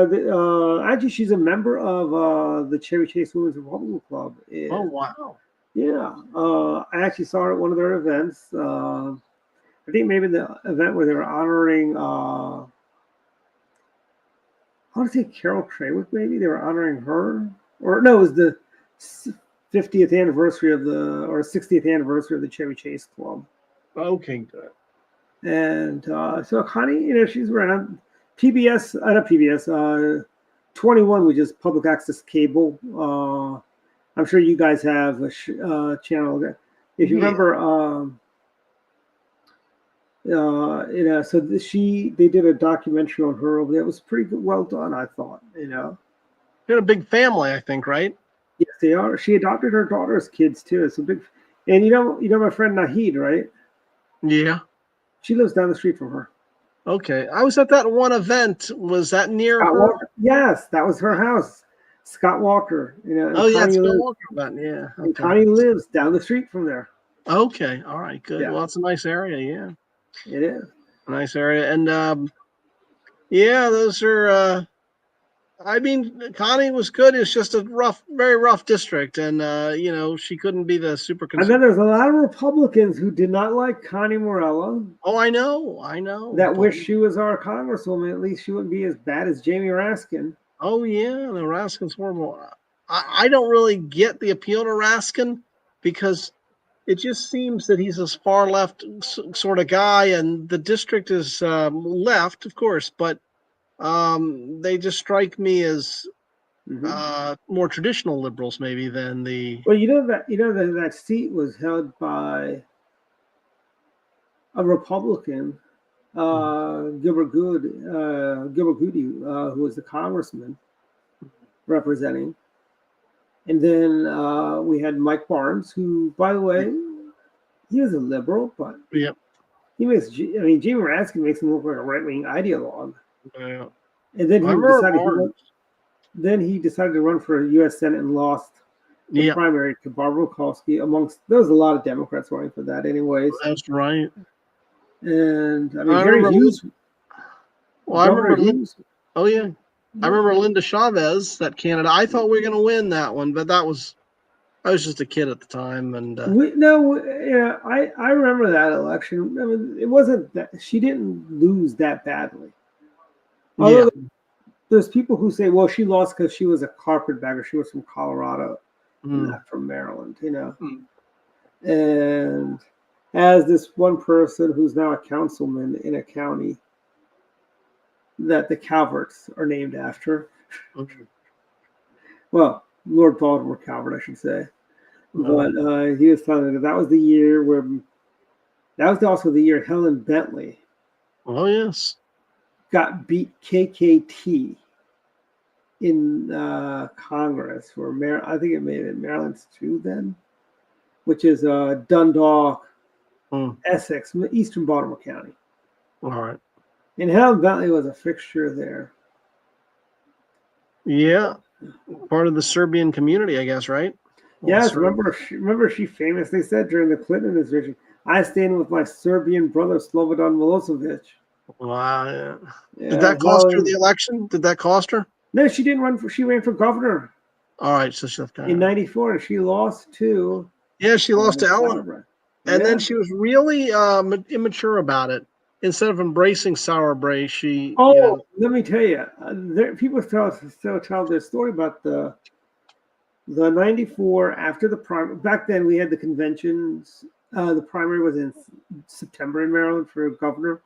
actually, she's a member of the Chevy Chase Women's Republican Club. And, Oh wow. yeah, I actually saw her at one of their events. I think maybe the event where they were honoring, I want to say Carol Trawick, maybe they were honoring her, or no, it was the 50th anniversary or 60th anniversary of the Chevy Chase Club. Okay, good. And so Connie, she's around PBS, not PBS, 21, which is public access cable. I'm sure you guys have a channel. If you remember, so they did a documentary on her over there. It was pretty good, well done, I thought. They had a big family, I think, right? Yes, they are. She adopted her daughter's kids too. It's a big, and you know my friend Nahid, right? Yeah. She lives down the street from her. Okay. I was at that one event. Was that near Scott her? Walker. Yes, that was her house. Scott Walker. Oh yeah, it's Scott Walker event. Yeah. Okay. And Connie lives down the street from there. Okay. All right. Good. Yeah. Well, it's a nice area. Yeah. It is. A nice area. And yeah, those are I mean, Connie was good. It's just a very rough district, and she couldn't be the super. And then there's a lot of Republicans who did not like Connie Morella. Oh, I know. That wish she was our congresswoman. At least she wouldn't be as bad as Jamie Raskin. Oh yeah, the Raskin's horrible. I don't really get the appeal to Raskin because it just seems that he's this far left sort of guy, and the district is left, of course, but. They just strike me as more traditional liberals, maybe than the. Well, that seat was held by a Republican, Gilbert Goody, who was the congressman representing, and then we had Mike Barnes, who, by the way, he was a liberal, but he makes. I mean, Jamie Raskin makes him look like a right-wing ideologue. Yeah. And then he decided to run for a U.S. Senate and lost the primary to Barbara Mikulski. There was a lot of Democrats running for that, anyways. That's right. And I mean, Harry Hughes. Well, I remember. Oh yeah, I remember Linda Chavez, that candidate. I thought we were going to win that one, but I was just a kid at the time, and I remember that election. I mean, it wasn't that she didn't lose that badly. Although there's people who say, well, she lost because she was a carpetbagger. She was from Colorado, not from Maryland, And as this one person who's now a councilman in a county that the Calverts are named after. Okay. Well, Lord Baltimore Calvert, I should say. But he was telling me that was the year also the year Helen Bentley. Oh, yes. Got beat KKT in Congress for I think it may have been Maryland's 2 then, which is Dundalk, Essex, Eastern Baltimore County. All right. And Helen Bentley was a fixture there. Yeah, part of the Serbian community, I guess, right? Yes, remember she famously said during the Clinton administration, "I stand with my Serbian brother Slobodan Milosevic." Wow. Yeah. Did that cost her the election? Did that cost her? No, she didn't run she ran for governor. All right, so she's in '94, and she lost to. Yeah, she lost to Ellen, and then she was really immature about it. Instead of embracing Sauerbrei, she. Let me tell you, people still tell their story about the '94 after the primary. Back then, we had the conventions. The primary was in September in Maryland for governor.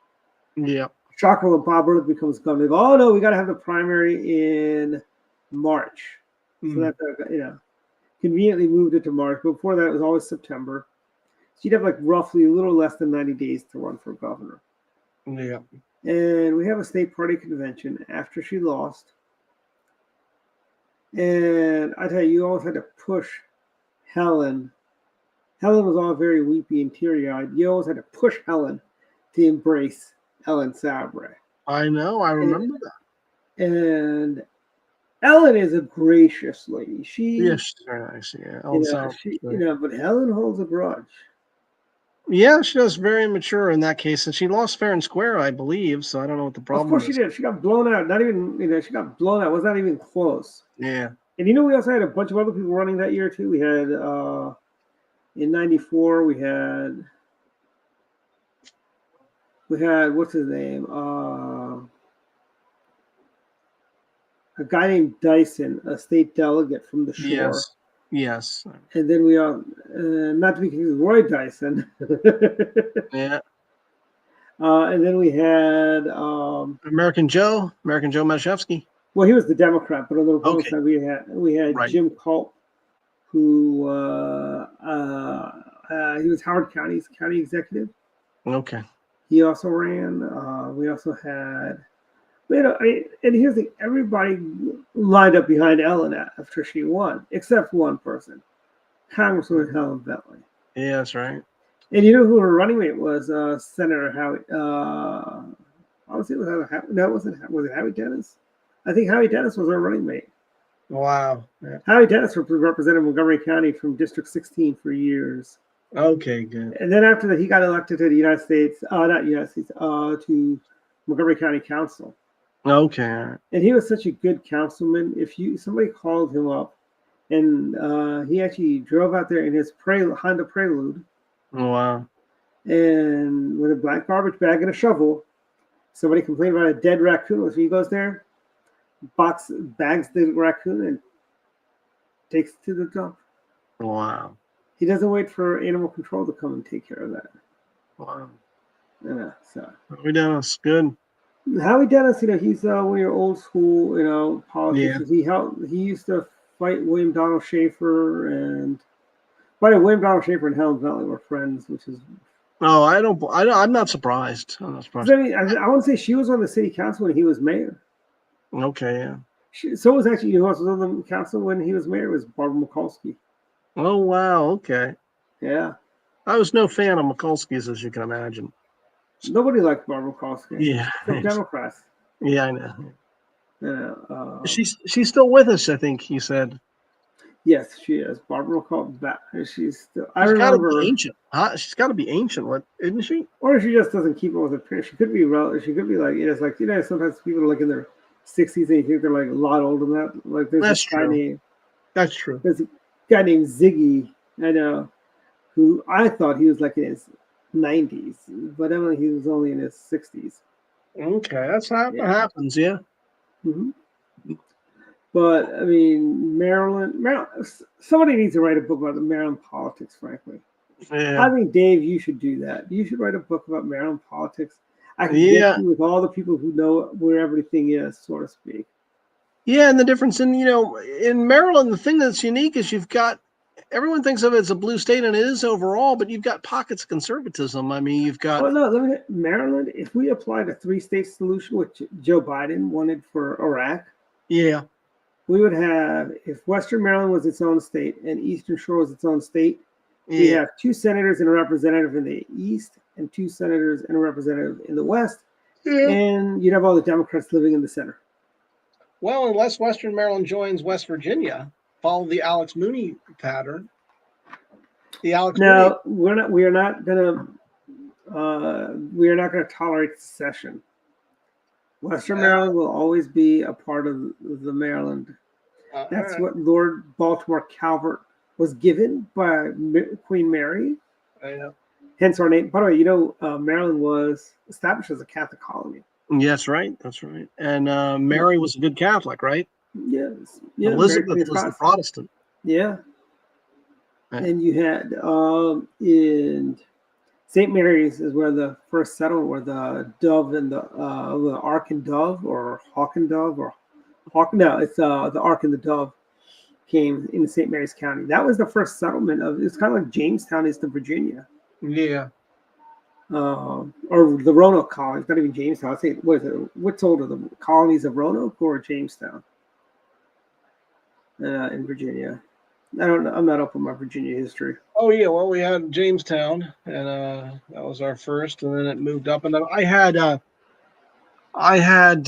Yeah. Shocker when Bob Earth becomes governor. Oh no, we got to have the primary in March. So that conveniently moved it to March. But before that, it was always September. So you'd have like roughly a little less than 90 days to run for governor. Yeah. And we have a state party convention after she lost. And I tell you always had to push Helen. Helen was all very weepy and teary-eyed. You always had to push Helen to embrace Ellen Sauerbrei. I know. I remember that. And Ellen is a gracious lady. Yeah, she's very nice. Yeah, Ellen sounds good. But Helen holds a grudge. Yeah, she was very immature in that case, and she lost fair and square, I believe. So I don't know what the Of problem course she is. did. She got blown out. Not even, she got blown out. It was not even close. Yeah. And we also had a bunch of other people running that year too. We had in '94 we had what's his name? A guy named Dyson, a state delegate from the shore. Yes. And then we not to be confused, Roy Dyson. Yeah. And then we had American Joe Mashevsky. well, he was the Democrat, but on the Republican Okay. side we had Right. Jim Culp, who he was Howard County's county executive. Okay. He also ran. We also had, and here's the thing: everybody lined up behind Ellen after she won, except one person, Congresswoman Helen Bentley. Yeah, that's right. And you know who her running mate was? Senator Howie. Honestly, was it Howie Dennis? I think Howie Dennis was her running mate. Wow. Yeah. Howie Dennis represented Montgomery County from District 16 for years. Okay, good. And then after that, he got elected to the United States, to Montgomery County Council. Okay. All right. And he was such a good councilman. Somebody called him up, and he actually drove out there in his Honda Prelude, Wow. and with a black garbage bag and a shovel. Somebody complained about a dead raccoon. So he goes there, bags the raccoon, and takes it to the dump. Wow. He doesn't wait for animal control to come and take care of that. Wow. Yeah, so We done. That's good. Howie Dennis, he's one of your old school, politicians. Yeah. He used to fight William Donald Schaefer, and William Donald Schaefer and Helen Bentley were friends, which is. Oh, I'm not surprised. I'm not surprised. I mean, I want to say she was on the city council when he was mayor. Okay, yeah. So was actually who else was on the council when he was mayor was Barbara Mikulski. Oh, wow. Okay. Yeah. I was no fan of Mikulski's, as you can imagine. Nobody liked Barbara Mikulski. Yeah. Except Democrats. Yeah, I know. Yeah. She's still with us, I think you said. Yes, she is. Barbara Mikulski. She's still. I She's got to remember. be ancient. She's got to be ancient, isn't she? Or she just doesn't keep up with her parents. She could be She could be like, it's like, sometimes people are like in their 60s and you think they're like a lot older than that. Like there's That's this guy true. named. That's true. There's a guy named Ziggy, I know, who I thought he was like in his 90s, but evidently he was only in his 60s. Okay, that's how it happens, yeah. Mm-hmm. But I mean, Maryland. Somebody needs to write a book about the Maryland politics. Frankly, Yeah. I think Dave, you should do that. You should write a book about Maryland politics. I can get you with all the people who know where everything is, so to speak. Yeah, and the difference in Maryland, the thing that's unique is you've got everyone thinks of it as a blue state, and it is overall, but you've got pockets of conservatism. I mean, you've got. Oh no, Maryland. If we applied a 3-state solution, which Joe Biden wanted for Iraq, Yeah. we would have, if Western Maryland was its own state and Eastern Shore was its own state, we have 2 senators and a representative in the East and 2 senators and a representative in the West, and you'd have all the Democrats living in the center. Well, unless Western Maryland joins West Virginia, follow the Alex Mooney pattern. We are not going to tolerate secession. Western Maryland will always be a part of the Maryland. That's what Lord Baltimore Calvert was given by Queen Mary. Hence our name. By the way, Maryland was established as a Catholic colony. Yeah, that's right. That's right. And Mary was a good Catholic, right? Yes. Yeah. Elizabeth was the Protestant. Yeah. And you had in St. Mary's is where the first settlement, where the dove and the ark and dove, or hawk and dove, or hawk. No, it's the ark and the dove came in St. Mary's County. That was the first settlement of. It's kind of like Jamestown is to Virginia. Yeah. Or the Roanoke colony. It's not even Jamestown. I say, what's older, the colonies of Roanoke or Jamestown? In Virginia. I don't know. I'm not up on my Virginia history. Oh yeah, well we had Jamestown, and that was our first, and then it moved up, and then I had I had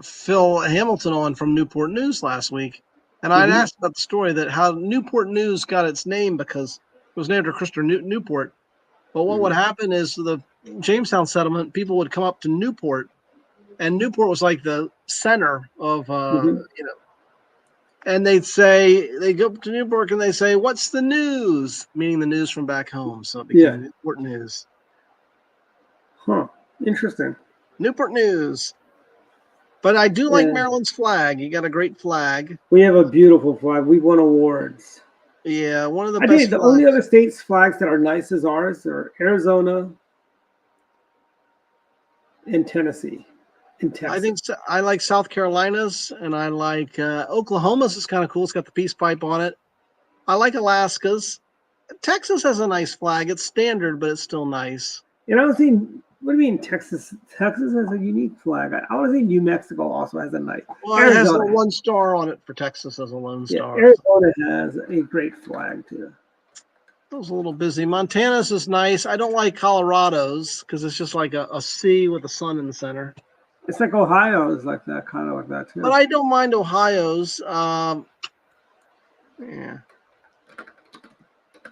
Phil Hamilton on from Newport News last week, and I'd asked about the story that how Newport News got its name because it was named after Christopher Newport. But what would happen is the Jamestown settlement, people would come up to Newport, and Newport was like the center of, and they go up to Newport and they say, "What's the news?" Meaning the news from back home. So it became Newport News. Huh. Interesting. Newport News. But I do like Maryland's flag. You got a great flag. We have a beautiful flag. We won awards. Yeah, one of the I best. think the only other states' flags that are nice as ours are Arizona and Tennessee and Texas. I think I like South Carolina's, and I like Oklahoma's. Is kind of cool. It's got the peace pipe on it. I like Alaska's. Texas has a nice flag. It's standard, but it's still nice. You know, I was thinking, what do you mean Texas? Texas has a unique flag. I was thinking New Mexico also has a nice. Well, it has a 1 star on it for Texas as a lone star. Arizona has a great flag too. It was a little busy. Montana's is nice. I don't like Colorado's because it's just like a C with a sun in the center. It's like Ohio's like that, kind of like that too. But I don't mind Ohio's. I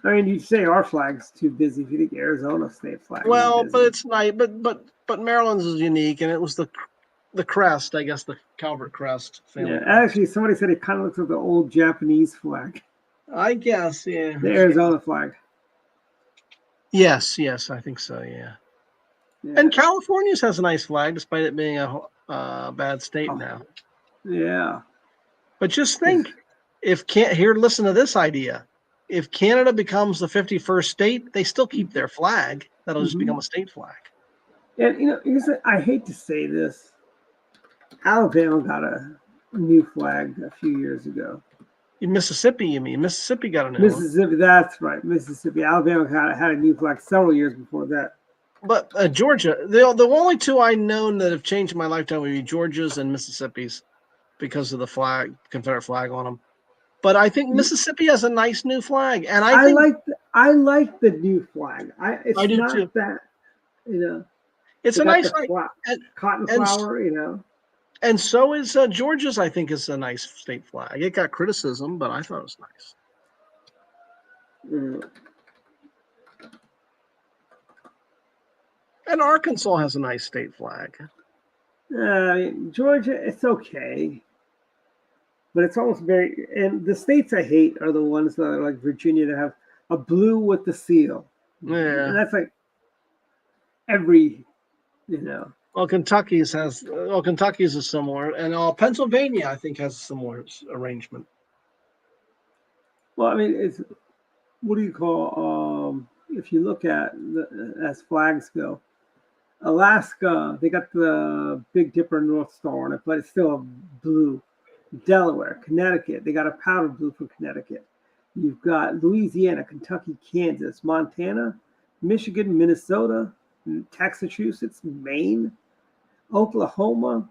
mean, you say our flag's too busy. If you think Arizona state flag. Well, but it's nice. But Maryland's is unique, and it was the crest, I guess, the Calvert crest family. Yeah, actually, somebody said it kind of looks like the old Japanese flag. I guess, yeah. The Arizona flag. Yes, I think so, yeah. And California's has a nice flag, despite it being a bad state now. Yeah. But just think, listen to this idea. If Canada becomes the 51st state, they still keep their flag. That'll just become a state flag. And, you know, I hate to say this. Alabama got a new flag a few years ago. In Mississippi, you mean? Mississippi got a new Mississippi, one. That's right. Mississippi. Alabama had a new flag several years before that. But Georgia, the only two I know that have changed in my lifetime would be Georgia's and Mississippi's because of the flag, Confederate flag on them. But I think Mississippi has a nice new flag, and I like the new flag. I do not too. That, you know, it's a nice flag. Cotton flower, you know. And so is Georgia's. I think is a nice state flag. It got criticism, but I thought it was nice. And Arkansas has a nice state flag. Georgia, it's okay. But it's almost and the states I hate are the ones that are like Virginia that have a blue with the seal. Yeah. And that's like every, you know. Well, Kentucky's is similar. And Pennsylvania, I think, has a similar arrangement. Well, I mean, it's, what do you call, if you look at as flags go, Alaska, they got the Big Dipper North Star on it, but it's still blue. Delaware, Connecticut, they got a powder blue for Connecticut. You've got Louisiana, Kentucky, Kansas, Montana, Michigan, Minnesota, Massachusetts, Maine, Oklahoma,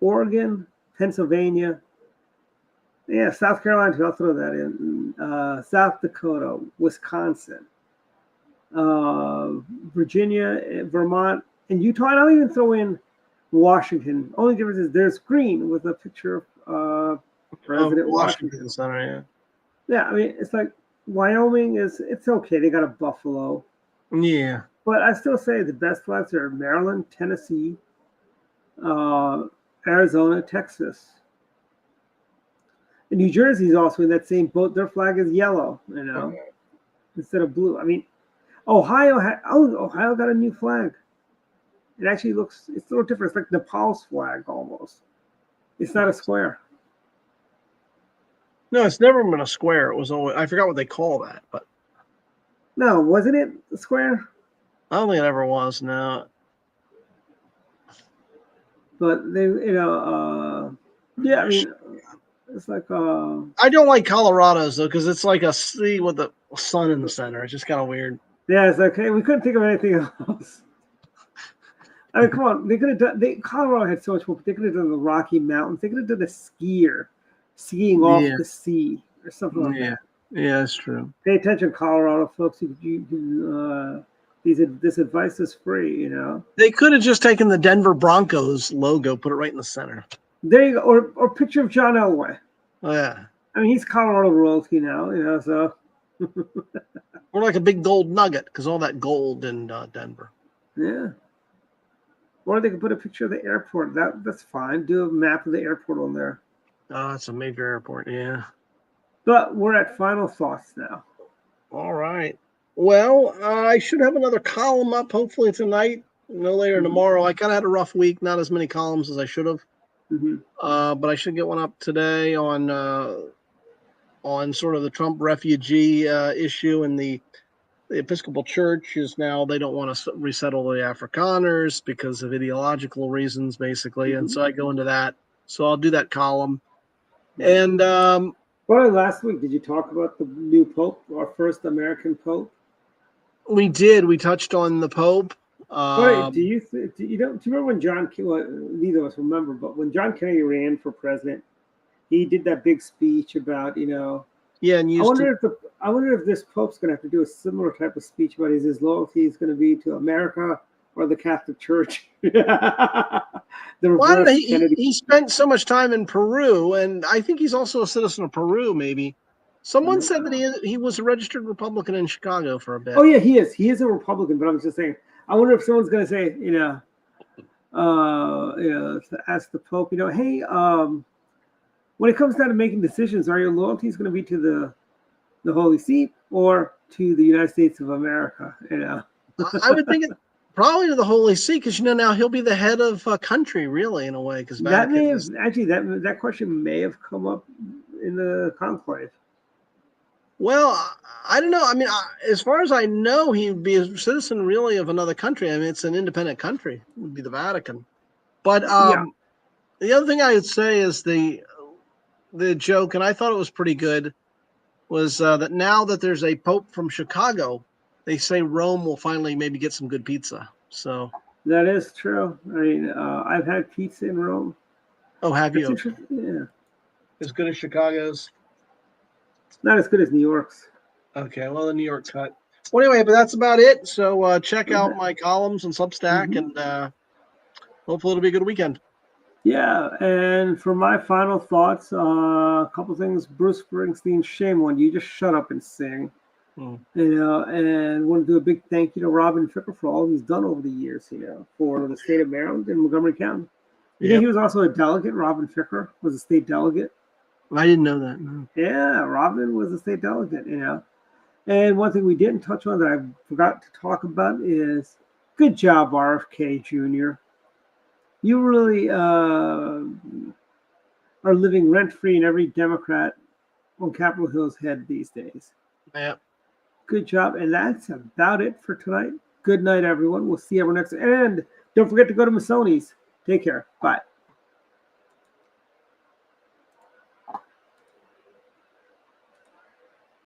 Oregon, Pennsylvania. Yeah, South Carolina, I'll throw that in. South Dakota, Wisconsin, Virginia, Vermont, and Utah. And I'll even throw in Washington. Only difference is there's green with a picture of President Washington. Center, yeah, I mean, it's like Wyoming it's okay. They got a buffalo. Yeah. But I still say the best flags are Maryland, Tennessee, Arizona, Texas. And New Jersey's also in that same boat. Their flag is yellow, you know, instead of blue. I mean, Ohio got a new flag. It actually it's a little different. It's like Nepal's flag almost. It's not a square. No, it's never been a square. It was always, I forgot what they call that, but no, wasn't it a square? I don't think it ever was. No. But they, you know, yeah, I mean, it's like I don't like Colorado's though because it's like a C with the sun in the center. It's just kind of weird. Yeah, it's like, hey, we couldn't think of anything else. I mean, come on. They could have done. Colorado had so much more. But they could have done the Rocky Mountains. They could have done a skiing off the sea or something like that. Yeah, that's true. Pay attention, Colorado folks. They This advice is free, They could have just taken the Denver Broncos logo, put it right in the center. There you go. Or picture of John Elway. Oh, yeah. I mean, he's Colorado royalty now, so. Or like a big gold nugget, because all that gold in Denver. Yeah. Or they could put a picture of the airport. That's fine. Do a map of the airport on there. Oh, it's a major airport, yeah. But we're at final thoughts now. All right. Well, I should have another column up hopefully tonight, no later tomorrow. I kind of had a rough week, not as many columns as I should have. But I should get one up today on sort of the Trump refugee issue, and the Episcopal Church is now, they don't want to resettle the Afrikaners because of ideological reasons, basically. And so I go into that. So I'll do that column. And well, last week, did you talk about the new Pope, our first American Pope? we did. We touched on the Pope. Do you remember when John? Well, neither of us remember, but when John Kennedy ran for president, he did that big speech about Yeah, and I wonder if this Pope's going to have to do a similar type of speech about his loyalty is going to be to America or the Catholic Church. He spent so much time in Peru, and I think he's also a citizen of Peru, maybe. Someone said that he was a registered Republican in Chicago for a bit. Oh, yeah, he is. He is a Republican, but I was just saying, I wonder if someone's going to say, to ask the Pope, hey, when it comes down to making decisions, are your loyalties going to be to the Holy See or to the United States of America? I would think probably to the Holy See, because now he'll be the head of a country, really, in a way. Because that may have that question may have come up in the conclave. Well, I don't know. I mean, as far as I know, he'd be a citizen really of another country. I mean, it's an independent country. It would be the Vatican. But the other thing I would say is the joke, and I thought it was pretty good, was that now that there's a Pope from Chicago, they say Rome will finally maybe get some good pizza. So that is true. I mean, I've had pizza in Rome. Oh, have you? Yeah. As good as Chicago's? Not as good as New York's. Okay, well, the New York cut. Well, anyway, but that's about it. So check out my columns on Substack, and hopefully it'll be a good weekend. Yeah, and for my final thoughts, a couple things. Bruce Springsteen, shame on you. Just shut up and sing. And want to do a big thank you to Robin Ficker for all he's done over the years, for the state of Maryland and Montgomery County. He was also a delegate. Robin Ficker was a state delegate. I didn't know that. No. Yeah, Robin was a state delegate, And one thing we didn't touch on that I forgot to talk about is good job, RFK Jr. You really are living rent-free in every Democrat on Capitol Hill's head these days. Yeah. Good job. And that's about it for tonight. Good night, everyone. We'll see everyone next. And don't forget to go to Masoni's. Take care. Bye.